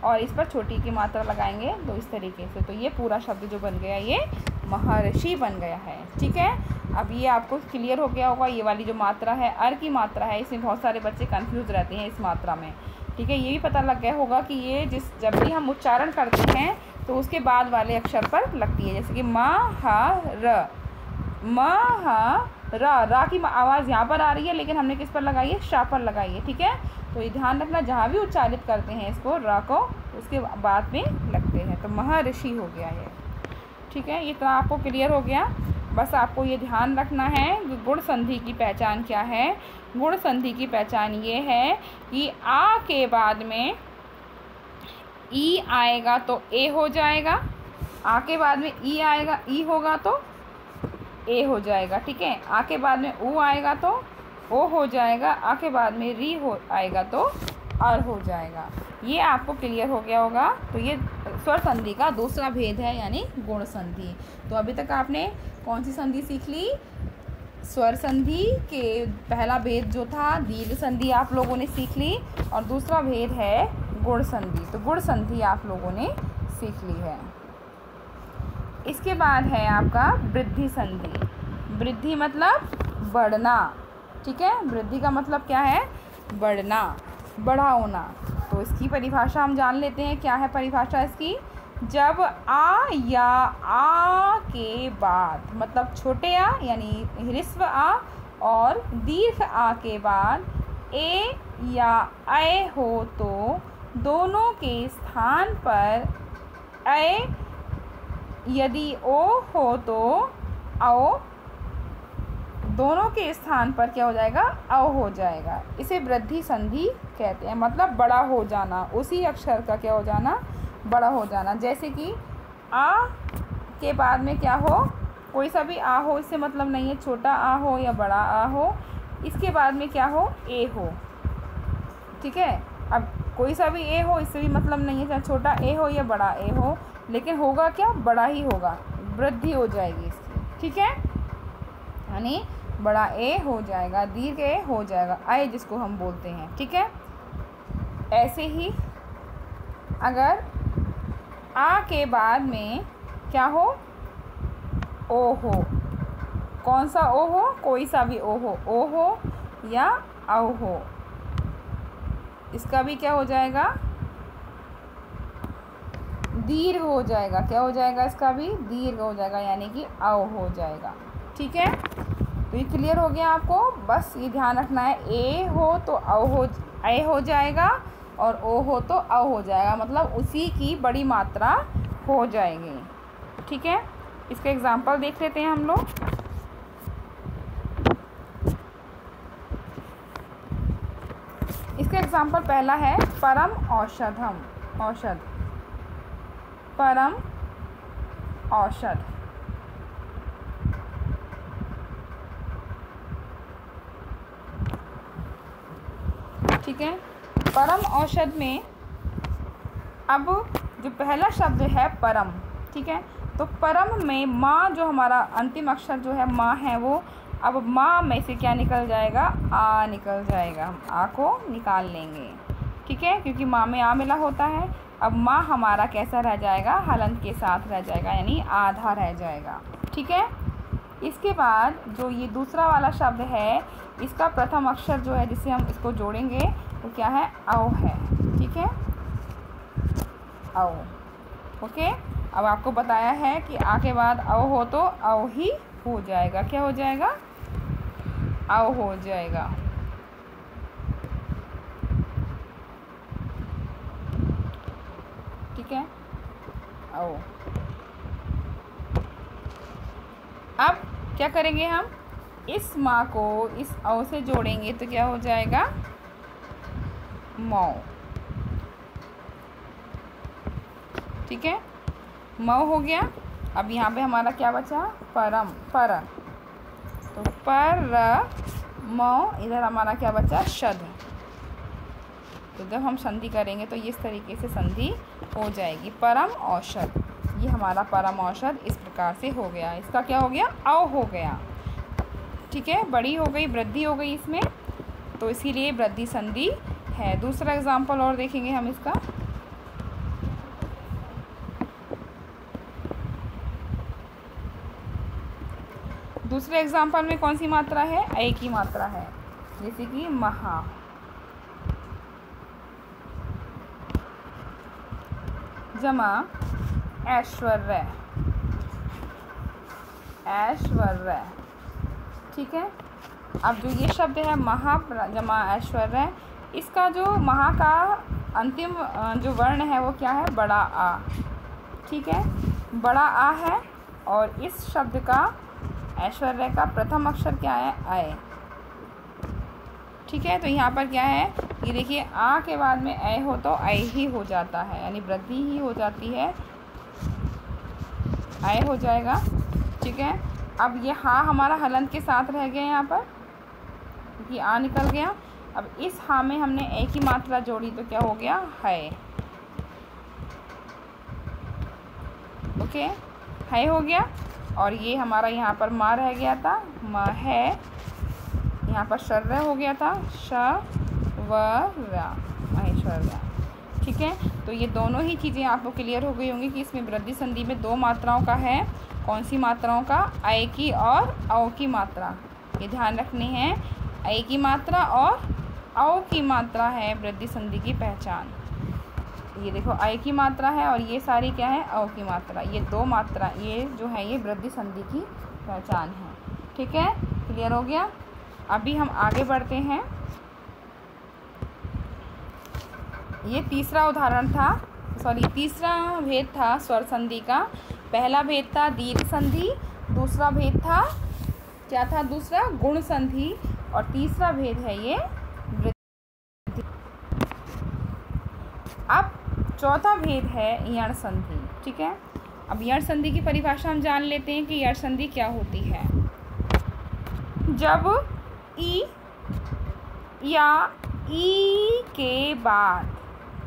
और इस पर छोटी की मात्रा लगाएंगे तो इस तरीके से। तो ये पूरा शब्द जो बन गया ये महर्षि बन गया है। ठीक है, अब ये आपको क्लियर हो गया होगा। ये वाली जो मात्रा है अर की मात्रा है, इसमें बहुत सारे बच्चे कंफ्यूज रहते हैं इस मात्रा में। ठीक है, ये भी पता लग गया होगा कि ये जब भी हम उच्चारण करते हैं तो उसके बाद वाले अक्षर पर लगती है। जैसे कि म, ह, र, म, ह, रा की आवाज़ यहाँ पर आ रही है लेकिन हमने किस पर लगाई है, शा पर लगाई है। ठीक है, तो ये ध्यान रखना, जहाँ भी उच्चारित करते हैं इसको रा को, उसके बाद में लगते हैं। तो महर्षि हो गया ये। ठीक है, ये तो आपको क्लियर हो गया। बस आपको ये ध्यान रखना है कि गुण संधि की पहचान क्या है। गुण संधि की पहचान ये है कि आ के बाद में ई आएगा तो ए हो जाएगा, आ के बाद में ई आएगा, ई होगा तो ए हो जाएगा। ठीक है, आ के बाद में ऊ आएगा तो ओ हो जाएगा, आ के बाद में री आएगा तो अर हो जाएगा। ये आपको क्लियर हो गया होगा। तो ये स्वर संधि का दूसरा भेद है यानी गुण संधि। तो अभी तक आपने कौन सी संधि सीख ली, स्वर संधि के पहला भेद जो था दीर्घ संधि आप लोगों ने सीख ली, और दूसरा भेद है गुण संधि। तो गुण संधि आप लोगों ने सीख ली है। इसके बाद है आपका वृद्धि संधि। वृद्धि मतलब बढ़ना। ठीक है, वृद्धि का मतलब क्या है, बढ़ना, बड़ा होना। तो इसकी परिभाषा हम जान लेते हैं। क्या है परिभाषा इसकी, जब आ या आ के बाद, मतलब छोटे आ यानी ह्रस्व आ और दीर्घ आ के बाद ए या ऐ हो तो दोनों के स्थान पर ऐ, यदि ओ हो तो औ, दोनों के स्थान पर क्या हो जाएगा, अ हो जाएगा। इसे वृद्धि संधि कहते हैं, मतलब बड़ा हो जाना, उसी अक्षर का क्या हो जाना, बड़ा हो जाना। जैसे कि आ के बाद में क्या हो, कोई सा भी आ हो इससे मतलब नहीं है, छोटा आ हो या बड़ा आ हो, इसके बाद में क्या हो, ए हो। ठीक है, अब कोई सा भी ए हो इससे भी मतलब नहीं है, चाहे छोटा ए हो या बड़ा ए हो, लेकिन होगा क्या, बड़ा ही होगा, वृद्धि हो जाएगी इसकी। ठीक है, यानी बड़ा ए हो जाएगा, दीर्घ ए हो जाएगा, आए जिसको हम बोलते हैं। ठीक है, ऐसे ही अगर आ के बाद में क्या हो, ओ हो, कौन सा ओ हो, कोई सा भी ओ हो या औ हो, इसका भी क्या हो जाएगा, दीर्घ हो जाएगा। क्या हो जाएगा, इसका भी दीर्घ हो जाएगा, यानी कि औ हो जाएगा। ठीक है, तो ये क्लियर हो गया आपको। बस ये ध्यान रखना है, ए हो तो औ हो, ए हो जाएगा, और ओ हो तो औ हो जाएगा, मतलब उसी की बड़ी मात्रा हो जाएगी। ठीक है, इसका एग्जाम्पल देख लेते हैं हम लोग। इसका एग्जाम्पल पहला है परम औषधम, औषध, परम औषध। ठीक है, परम औषध में अब जो पहला शब्द है परम, ठीक है, तो परम में माँ जो हमारा अंतिम अक्षर जो है माँ है, वो अब माँ में से क्या निकल जाएगा, आ निकल जाएगा, हम आ को निकाल लेंगे। ठीक है, क्योंकि माँ में आ मिला होता है। अब माँ हमारा कैसा रह जाएगा, हलंत के साथ रह जाएगा, यानी आधा रह जाएगा। ठीक है, इसके बाद जो ये दूसरा वाला शब्द है, इसका प्रथम अक्षर जो है जिससे हम इसको जोड़ेंगे वो क्या है, औ है। ठीक है, औ। ओके, अब आपको बताया है कि आ के बाद औ हो तो औ ही हो जाएगा। क्या हो जाएगा, औ हो जाएगा। ठीक है, औ। अब क्या करेंगे हम, इस माँ को इस औ से जोड़ेंगे तो क्या हो जाएगा, मौ। ठीक है, मौ हो गया। अब यहाँ पे हमारा क्या बचा, परम, पर, तो पर मौ, इधर हमारा क्या बचा, शद। तो जब हम संधि करेंगे तो इस तरीके से संधि हो जाएगी, परम औषध। ये हमारा परम औषध इस प्रकार से हो गया। इसका क्या हो गया, औ हो गया। ठीक है, बड़ी हो गई, वृद्धि हो गई इसमें, तो इसीलिए वृद्धि संधि है। दूसरा एग्जाम्पल और देखेंगे हम इसका। दूसरे एग्जाम्पल में कौन सी मात्रा है, ए की मात्रा है, जैसे कि महा, जमा ऐश्वर्य, ऐश्वर्य। ठीक है, अब जो ये शब्द है महा जमा ऐश्वर्य, इसका जो महा का अंतिम जो वर्ण है वो क्या है, बड़ा आ। ठीक है, बड़ा आ है, और इस शब्द का ऐश्वर्य का प्रथम अक्षर क्या है, आय। ठीक है, तो यहाँ पर क्या है, ये देखिए आ के बाद में ए हो तो ए ही हो जाता है, यानी वृद्धि ही हो जाती है, ए हो जाएगा। ठीक है, अब ये हा हमारा हलंत के साथ रह गया यहाँ पर, क्योंकि आ निकल गया। अब इस हा में हमने ए की मात्रा जोड़ी तो क्या हो गया, है। ओके, है हो गया। और ये हमारा यहाँ पर मा रह गया था, म है, यहाँ पर शर्र हो गया था, श व रा, महेश्वर्या। ठीक है, तो ये दोनों ही चीज़ें आपको क्लियर हो गई होंगी कि इसमें वृद्धि संधि में दो मात्राओं का है। कौन सी मात्राओं का, ऐ की और औ की मात्रा, ये ध्यान रखनी है। ऐ की मात्रा और औ की मात्रा है वृद्धि संधि की पहचान। ये देखो ऐ की मात्रा है और ये सारी क्या है, औ की मात्रा। ये दो मात्रा, ये जो है ये वृद्धि संधि की पहचान है। ठीक है, क्लियर हो गया। अभी हम आगे बढ़ते हैं। ये तीसरा उदाहरण था, तीसरा भेद था स्वर संधि का। पहला भेद था दीर्घ संधि, दूसरा भेद था क्या था, दूसरा गुण संधि, और तीसरा भेद है ये वृद्धि। अब चौथा भेद है यण संधि। ठीक है, अब यण संधि की परिभाषा हम जान लेते हैं कि यण संधि क्या होती है। जब ई या ई के बाद,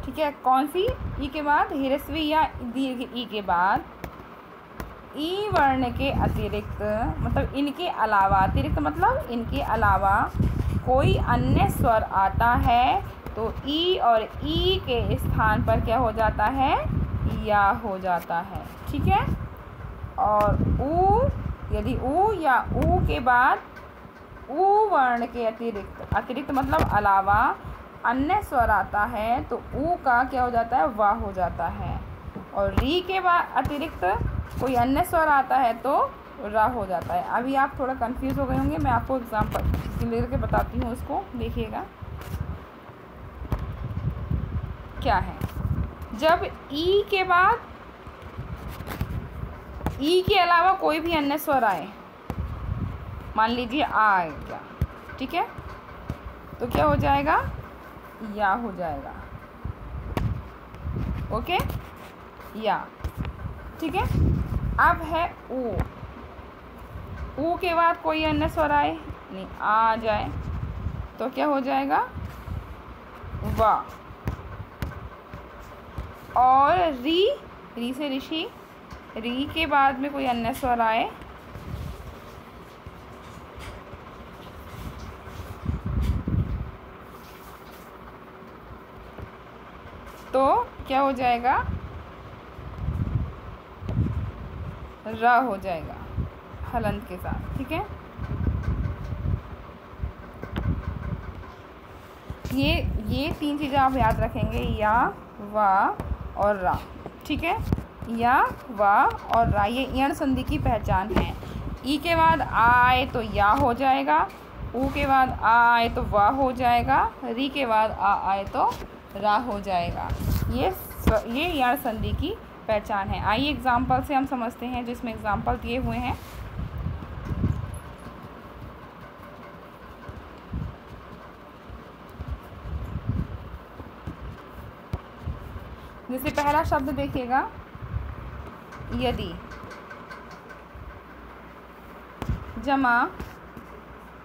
ठीक है, कौन सी ई के बाद, ह्रस्वी या दीर्घ ई के बाद ई वर्ण के अतिरिक्त, मतलब इनके अलावा, अतिरिक्त मतलब इनके अलावा कोई अन्य स्वर आता है तो ई और ई के स्थान पर क्या हो जाता है, या हो जाता है, ठीक है। और ऊ, यदि ऊ या ऊ के बाद ऊ वर्ण के अतिरिक्त, अतिरिक्त मतलब अलावा अन्य स्वर आता है तो ऊ का क्या हो जाता है, वा हो जाता है। और री के बाद अतिरिक्त कोई अन्य स्वर आता है तो रा हो जाता है। अभी आप थोड़ा कंफ्यूज हो गए होंगे, मैं आपको एग्जांपल क्लियर के बताती हूँ, उसको देखिएगा क्या है। जब ई के बाद ई के अलावा कोई भी अन्य स्वर आए, मान लीजिए आ गया, ठीक है, तो क्या हो जाएगा, या हो जाएगा, ओके, या, ठीक है। अब है ऊ, ऊ के बाद कोई अन्य स्वर आए, नहीं आ जाए, तो क्या हो जाएगा, वा। और री, री से ऋषि, री के बाद में कोई अन्य स्वर आए, तो क्या हो जाएगा, रा हो जाएगा हलंत के साथ, ठीक है। ये तीन चीज़ें आप याद रखेंगे, या, वा और रा, ठीक है। या, वा और रा, ये यण संधि की पहचान है। ई के बाद आ आए तो या हो जाएगा, ऊ के बाद आ आए तो वा हो जाएगा, री के बाद आ आए तो रा हो जाएगा। ये यण संधि की पहचान है। आइए एग्जाम्पल से हम समझते हैं, जिसमें एग्जाम्पल दिए हुए हैं। जैसे पहला शब्द देखिएगा, यदि, जमा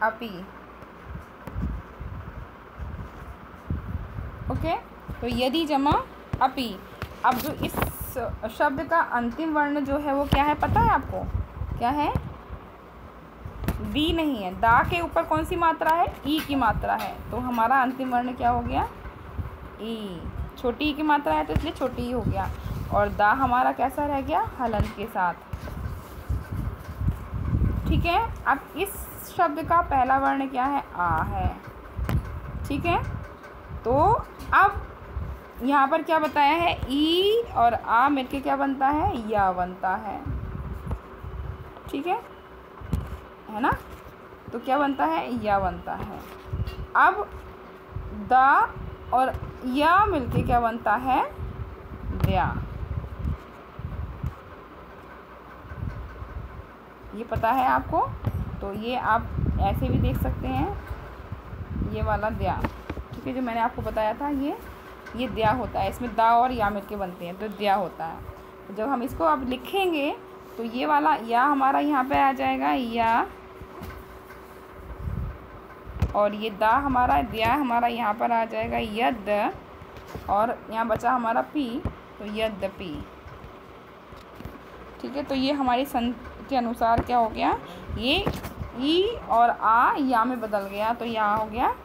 अपि, ओके, तो यदि जमा अपि। अब जो इस शब्द का अंतिम वर्ण जो है वो क्या है, पता है आपको क्या है, दी नहीं है, दा के ऊपर कौन सी मात्रा है, ई की मात्रा है, तो हमारा अंतिम वर्ण क्या हो गया, ई। छोटी ई की मात्रा है तो इसलिए छोटी ई हो गया, और दा हमारा कैसा रह गया, हलंत के साथ, ठीक है। अब इस शब्द का पहला वर्ण क्या है, आ है, ठीक है। तो अब यहाँ पर क्या बताया है, ई और आ मिलके क्या बनता है, या बनता है, ठीक है ना। तो क्या बनता है, या बनता है। अब दा और या मिलके क्या बनता है, द्या। ये पता है आपको, तो ये आप ऐसे भी देख सकते हैं, ये वाला द्या, ठीक है, जो मैंने आपको बताया था, ये द्या होता है, इसमें दा और या मिलके बनते हैं तो द्या होता है। तो जब हम इसको अब लिखेंगे तो ये वाला या हमारा यहाँ पे आ जाएगा, या, और ये दा हमारा, द्या हमारा यहाँ पर आ जाएगा, यद, और यहाँ बचा हमारा पी, तो यद्यपि, ठीक है। तो ये हमारी संधि के अनुसार क्या हो गया, ये ई और आ या में बदल गया, तो यहाँ हो गया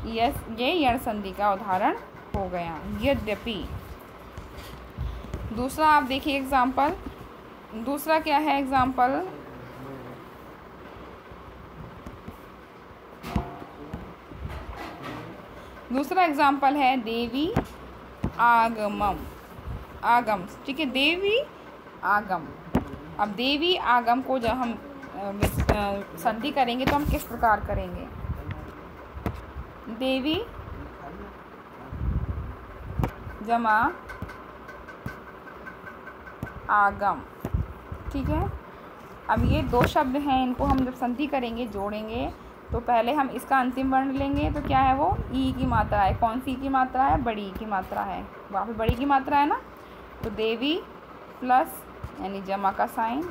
यस, ये यण संधि का उदाहरण हो गया, यद्यपि। दूसरा आप देखिए एग्जाम्पल, दूसरा क्या है एग्जाम्पल, दूसरा एग्जाम्पल है देवी आगमम, आगम, ठीक है, देवी आगम। अब देवी आगम को जब हम संधि करेंगे तो हम किस प्रकार करेंगे, देवी जमा आगम, ठीक है। अब ये दो शब्द हैं, इनको हम जब संधि करेंगे, जोड़ेंगे, तो पहले हम इसका अंतिम वर्ण लेंगे, तो क्या है वो, ई की मात्रा है। कौन सी की मात्रा है, बड़ी की मात्रा है, वहाँ पे बड़ी की मात्रा है ना, तो देवी प्लस यानी जमा का साइन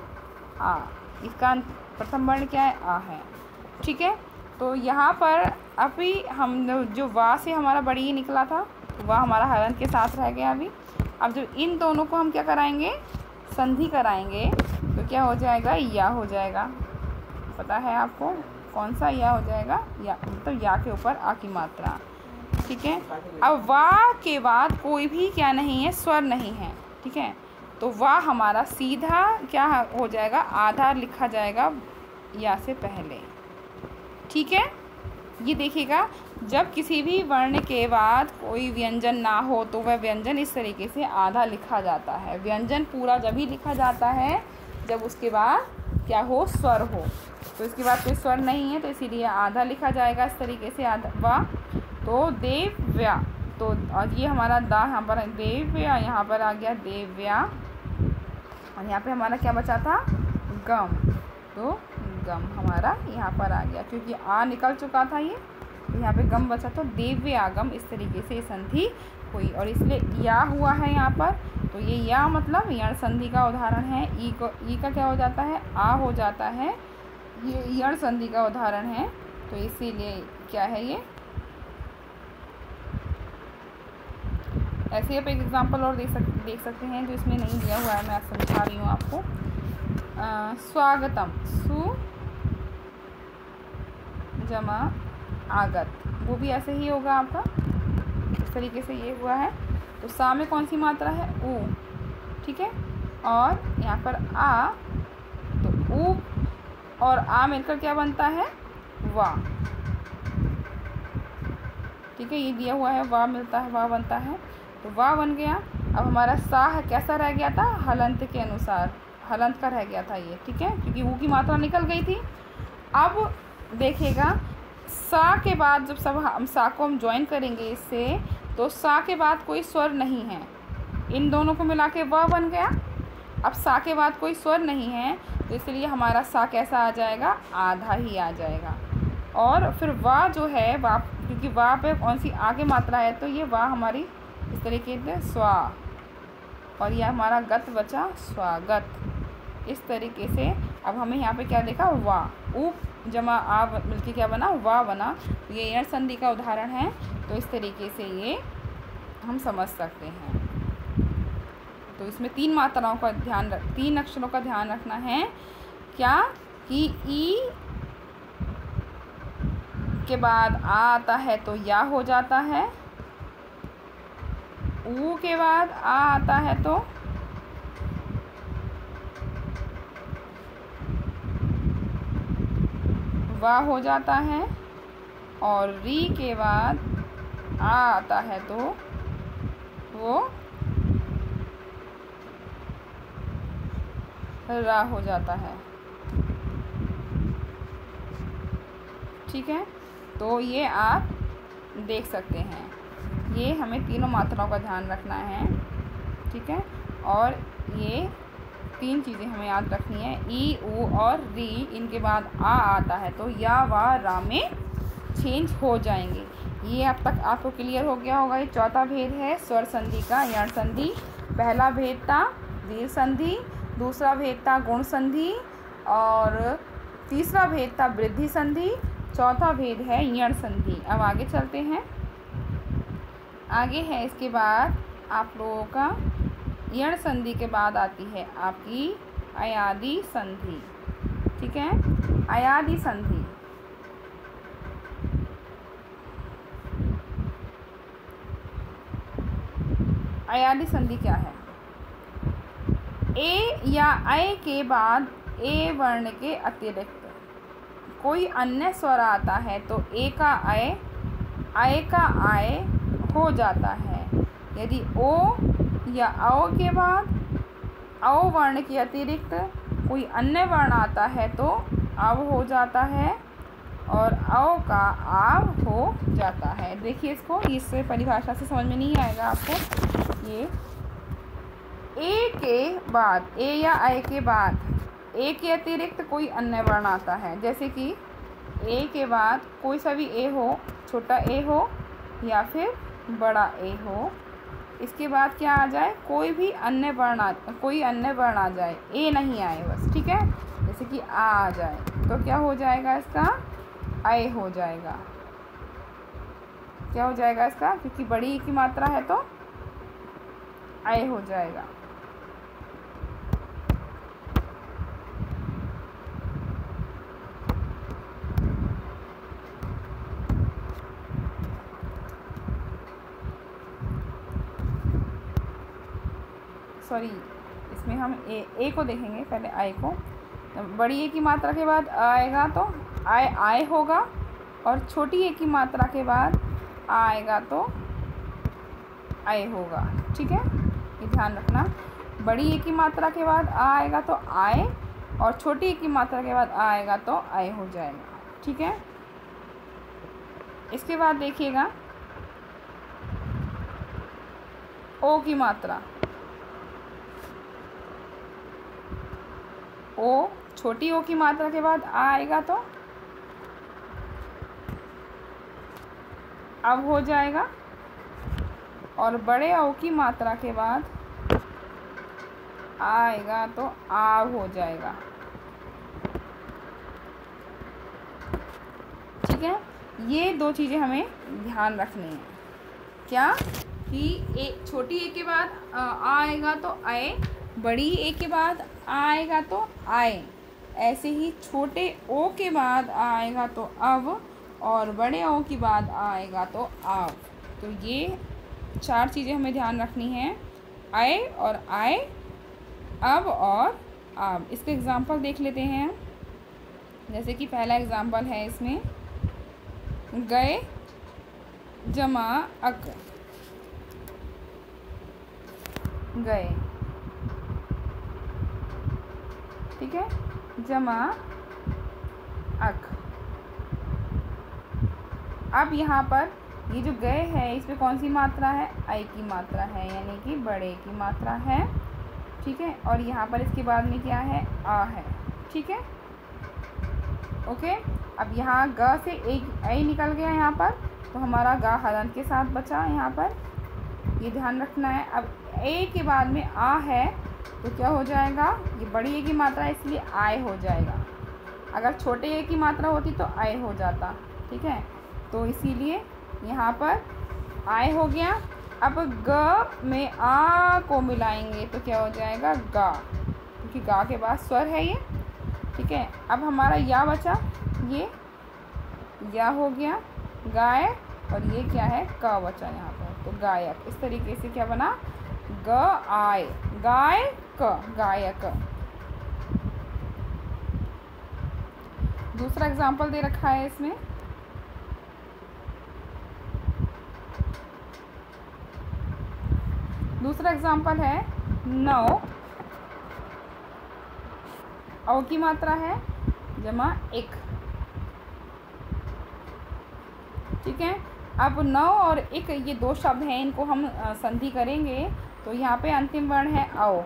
आ। इसका प्रथम वर्ण क्या है? आ है। ठीक है, तो यहाँ पर अभी हम जो वा से हमारा बड़ी निकला था, वह हमारा हलन के साथ रह गया अभी। अब जो इन दोनों को हम क्या कराएंगे? संधि कराएंगे, तो क्या हो जाएगा? या हो जाएगा। पता है आपको कौन सा या हो जाएगा? या मतलब या के ऊपर आ की मात्रा। ठीक है, अब वा के बाद कोई भी क्या नहीं है? स्वर नहीं है। ठीक है, तो वा हमारा सीधा क्या हो जाएगा? आधा लिखा जाएगा या से पहले। ठीक है, ये देखिएगा, जब किसी भी वर्ण के बाद कोई व्यंजन ना हो तो वह व्यंजन इस तरीके से आधा लिखा जाता है। व्यंजन पूरा जब ही लिखा जाता है जब उसके बाद क्या हो? स्वर हो। तो इसके बाद कोई स्वर नहीं है, तो इसीलिए आधा लिखा जाएगा इस तरीके से, आधा वा। तो देव्या, तो और ये हमारा दा यहाँ पर देव्या, यहाँ पर आ गया देव्या, और यहाँ पे हमारा क्या बचा था? गम। तो गम हमारा यहाँ पर आ गया, क्योंकि आ निकल चुका था ये, तो यहाँ पे गम बचा, तो देव्यागम इस तरीके से संधि हुई, और इसलिए या हुआ है यहाँ पर। तो ये या मतलब यण संधि का उदाहरण है। ई का क्या हो जाता है? आ हो जाता है, ये यण संधि का उदाहरण है। तो इसीलिए क्या है ये? ऐसे आप एक एग्जाम्पल और देख सकते हैं जो इसमें नहीं दिया हुआ है, मैं समझा रही हूँ आपको। स्वागतम, सु जमा आगत, वो भी ऐसे ही होगा आपका, इस तरीके से ये हुआ है। तो सा में कौन सी मात्रा है? ऊ। ठीक है, और यहाँ पर आ, तो ऊ और आ मिलकर क्या बनता है? वा। ठीक है, ये दिया हुआ है, वा मिलता है, वा बनता है, तो वा बन गया। अब हमारा सा कैसा रह गया था? हलंत के अनुसार, हलंत का रह गया था ये। ठीक है, क्योंकि ऊ की मात्रा निकल गई थी। अब देखिएगा, सा के बाद जब सब हम सा को हम ज्वाइन करेंगे इससे, तो सा के बाद कोई स्वर नहीं है, इन दोनों को मिला के व बन गया। अब सा के बाद कोई स्वर नहीं है, तो इसलिए हमारा सा कैसा आ जाएगा? आधा ही आ जाएगा। और फिर वा जो है, वा, क्योंकि वा पे कौन सी आगे मात्रा है, तो ये वा हमारी इस तरीके से स्वा, और यह हमारा गत बचा, स्वागत। इस तरीके से अब हमें यहाँ पे क्या लिखा? वा। ऊप जमा आ मिलके क्या बना? वा बना। ये यण संधि का उदाहरण है, तो इस तरीके से ये हम समझ सकते हैं। तो इसमें तीन मात्राओं का ध्यान तीन अक्षरों का ध्यान रखना है। क्या कि ई के बाद आ आता है तो या हो जाता है, ऊ के बाद आ आता है तो वा हो जाता है, और री के बाद आ आता है तो वो रा हो जाता है। ठीक है, तो ये आप देख सकते हैं। ये हमें तीनों मात्राओं का ध्यान रखना है। ठीक है, और ये तीन चीज़ें हमें याद रखनी है। ई, ऊ और री, इनके बाद आ आता है तो या, वा, रा में चेंज हो जाएंगे। ये अब तक आपको क्लियर हो गया होगा। ये चौथा भेद है स्वर संधि का, यण संधि। पहला भेद था दीर्घ संधि, दूसरा भेद था गुण संधि, और तीसरा भेद था वृद्धि संधि, चौथा भेद है यण संधि। अब आगे चलते हैं। आगे है इसके बाद आप लोगों का यण संधि के बाद आती है आपकी अयादि संधि। ठीक है, अयादि संधि। अयादि संधि क्या है? ए या ऐ के बाद ए वर्ण के अतिरिक्त कोई अन्य स्वर आता है तो ए का ऐ का आय हो जाता है। यदि ओ या औ के बाद औ वर्ण के अतिरिक्त कोई अन्य वर्ण आता है तो अव हो जाता है, और औ का आव हो जाता है। देखिए इसको, इस परिभाषा से समझ में नहीं आएगा आपको। ये ए के बाद, ए या ऐ के बाद ए के अतिरिक्त कोई अन्य वर्ण आता है, जैसे कि ए के बाद कोई सा भी ए हो, छोटा ए हो या फिर बड़ा ए हो, इसके बाद क्या आ जाए, कोई अन्य वर्ण आ जाए, ए नहीं आए बस, ठीक है। जैसे कि आ जाए तो क्या हो जाएगा इसका, आए हो जाएगा। क्या हो जाएगा इसका, क्योंकि बड़ी की मात्रा है तो आए हो जाएगा। सॉरी, इसमें हम ए को देखेंगे पहले, आए को। बड़ी ए की मात्रा के बाद आएगा तो आए होगा, और छोटी ए की मात्रा के बाद आएगा तो आए होगा, ठीक है। ये ध्यान रखना, बड़ी ए की मात्रा के बाद आएगा तो आए, और छोटी ए की मात्रा के बाद आएगा तो आए हो जाएगा, ठीक है। इसके बाद देखिएगा ओ की मात्रा, ओ, छोटी ओ की मात्रा के बाद आएगा तो अब हो जाएगा, और बड़े ओ की मात्रा के बाद आएगा तो आव हो जाएगा, ठीक है। ये दो चीज़ें हमें ध्यान रखनी है, क्या कि छोटी ए के बाद आएगा तो आए, बड़ी ए के बाद आएगा तो आए, ऐसे ही छोटे ओ के बाद आएगा तो अब, और बड़े ओ के बाद आएगा तो आव। तो ये 4 चीज़ें हमें ध्यान रखनी हैं, आए और आए, अब और अब। इसके एग्ज़ाम्पल देख लेते हैं। जैसे कि पहला एग्ज़ाम्पल है इसमें, गए जमा अक, गए, ठीक है, जमा अक। अब यहाँ पर ये जो गए है, इसमें कौन सी मात्रा है, आई की मात्रा है, यानी कि बड़े की मात्रा है, ठीक है। और यहाँ पर इसके बाद में क्या है, आ है, ठीक है, ओके। अब यहाँ ग से एक आई निकल गया यहाँ पर, तो हमारा गा हलन के साथ बचा यहाँ पर, ये ध्यान रखना है। अब ए के बाद में आ है तो क्या हो जाएगा, ये बड़ी ए की मात्रा है इसलिए आए हो जाएगा। अगर छोटे ए की मात्रा होती तो आए हो जाता, ठीक है। तो इसीलिए यहाँ पर आए हो गया। अब ग में आ को मिलाएंगे तो क्या हो जाएगा, गा, क्योंकि गा के बाद स्वर है ये, ठीक है। अब हमारा या बचा, ये या हो गया, गाय, और ये क्या है, क बचा यहाँ पर, तो गायक। इस तरीके से क्या बना, ग आए, गाय क, गायक। दूसरा एग्जाम्पल दे रखा है इसमें, दूसरा एग्जाम्पल है 9, औ की मात्रा है जमा 1, ठीक है। अब 9 और 1 ये 2 शब्द हैं, इनको हम संधि करेंगे तो यहाँ पे अंतिम वर्ण है औ,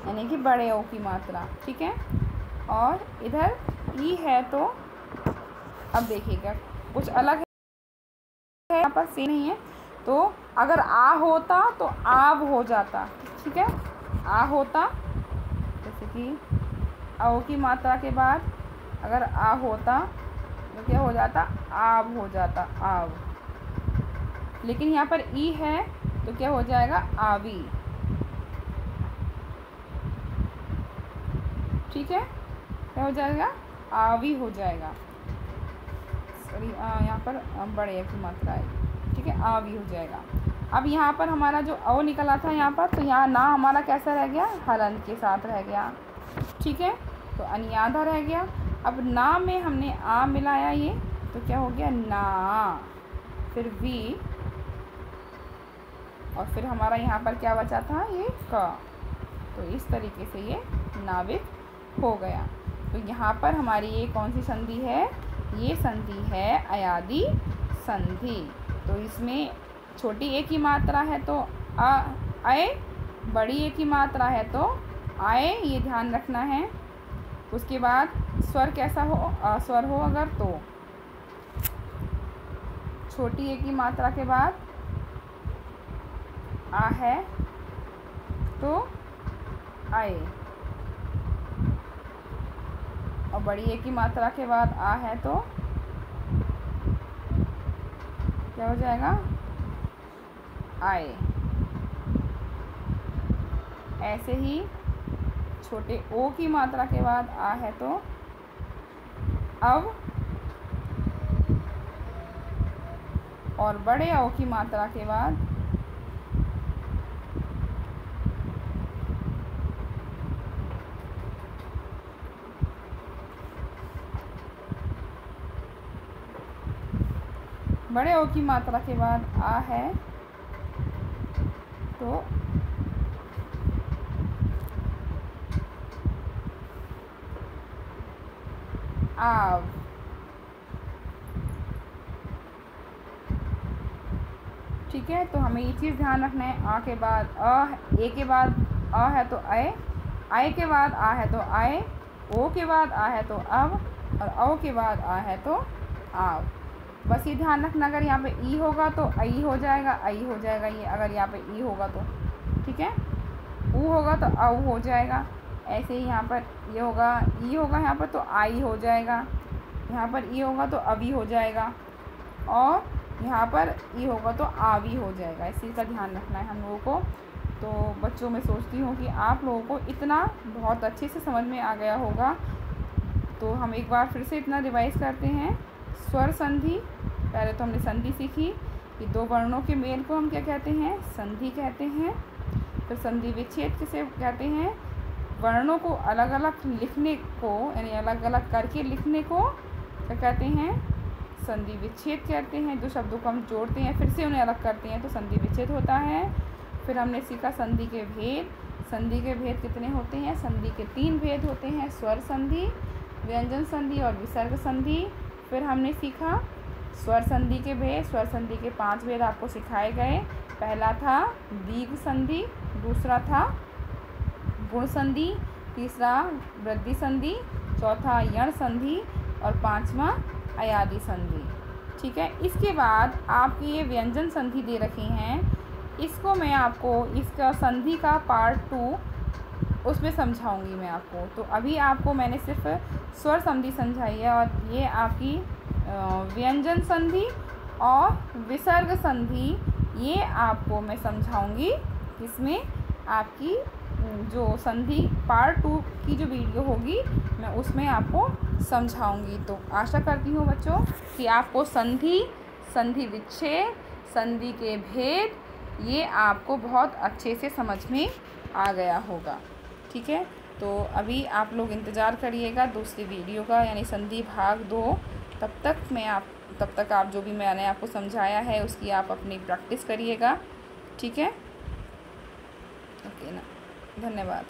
यानी कि बड़े ओ की मात्रा, ठीक है। और इधर ई है तो अब देखिएगा कुछ अलग है, यहाँ पर सी नहीं है, तो अगर आ होता तो आव हो जाता, ठीक है। आ होता, जैसे कि औ की मात्रा के बाद अगर आ होता तो क्या हो जाता, आव हो जाता, आव। लेकिन यहाँ पर ई है तो क्या हो जाएगा, आवी, ठीक है। क्या हो जाएगा, आवी हो जाएगा, सॉरी यहाँ पर बड़े की मात्रा है, ठीक है, आवी हो जाएगा। अब यहाँ पर हमारा जो औ निकला था यहाँ पर, तो यहाँ ना हमारा कैसा रह गया, हलन के साथ रह गया, ठीक है, तो अनियादा रह गया। अब ना में हमने आ मिलाया, ये तो क्या हो गया, ना, फिर वी, और फिर हमारा यहाँ पर क्या बचा था, ये क। तो इस तरीके से ये नाविक हो गया। तो यहाँ पर हमारी ये कौन सी संधि है, ये संधि है अयादी संधि। तो इसमें छोटी ए की मात्रा है तो आए, बड़ी ए की मात्रा है तो आए, ये ध्यान रखना है। उसके बाद स्वर कैसा हो, अस्वर हो अगर तो छोटी ए की मात्रा के बाद आ है तो आए, और बड़ी ए की मात्रा के बाद आ है तो क्या हो जाएगा, आए। ऐसे ही छोटे ओ की मात्रा के बाद आ है तो अब, और बड़े ओ की मात्रा के बाद बड़े ओ की मात्रा के बाद आ है तो आव। ठीक है, तो हमें ये चीज़ ध्यान रखना है, आ के बाद ए के बाद आ है तो आए, आए के बाद आ है तो आए, ओ के बाद आ है तो अब, और ओ के बाद आ है तो आव। बस ये ध्यान रखना, अगर यहाँ पे ई होगा तो आई हो जाएगा, आई हो जाएगा ये, अगर यहाँ पे ई होगा तो, ठीक है। ऊ होगा तो औ हो जाएगा। ऐसे ही यहाँ पर ये होगा, ई होगा यहाँ पर तो आई हो जाएगा, यहाँ पर ई होगा तो अभी हो जाएगा, और यहाँ पर ई होगा तो आवी हो जाएगा। इसी का ध्यान रखना है हम लोगों को। तो बच्चों, मैं सोचती हूँ कि आप लोगों को इतना बहुत अच्छे से समझ में आ गया होगा। तो हम एक बार फिर से इतना रिवाइज़ करते हैं। स्वर संधि, पहले तो हमने संधि सीखी कि दो वर्णों के मेल को हम क्या कहते हैं, संधि कहते हैं। फिर संधि विच्छेद किसे कहते हैं, वर्णों को अलग अलग लिखने को, यानी अलग अलग करके लिखने को क्या कहते हैं, संधि विच्छेद कहते हैं। दो शब्दों को हम जोड़ते हैं फिर से उन्हें अलग करते हैं तो संधि विच्छेद होता है। फिर हमने सीखा संधि के भेद। संधि के भेद कितने होते हैं, संधि के 3 भेद होते हैं, स्वर संधि, व्यंजन संधि और विसर्ग संधि। फिर हमने सीखा स्वर संधि के भेद। स्वर संधि के 5 भेद आपको सिखाए गए। पहला था दीर्घ संधि, दूसरा था गुण संधि, तीसरा वृद्धि संधि, चौथा यण संधि और 5वां अयादि संधि। ठीक है, इसके बाद आपकी ये व्यंजन संधि दे रखी हैं, इसको मैं आपको इसका संधि का पार्ट 2 उसमें समझाऊंगी मैं आपको। तो अभी आपको मैंने सिर्फ स्वर संधि समझाई है, और ये आपकी व्यंजन संधि और विसर्ग संधि ये आपको मैं समझाऊंगी। इसमें आपकी जो संधि पार्ट 2 की जो वीडियो होगी मैं उसमें आपको समझाऊंगी। तो आशा करती हूँ बच्चों कि आपको संधि, संधि विच्छेद, संधि के भेद ये आपको बहुत अच्छे से समझ में आ गया होगा। ठीक है, तो अभी आप लोग इंतज़ार करिएगा दूसरी वीडियो का, यानी संधि भाग 2। तब तक आप जो भी मैंने आपको समझाया है उसकी आप अपनी प्रैक्टिस करिएगा। ठीक है, ओके ना, धन्यवाद।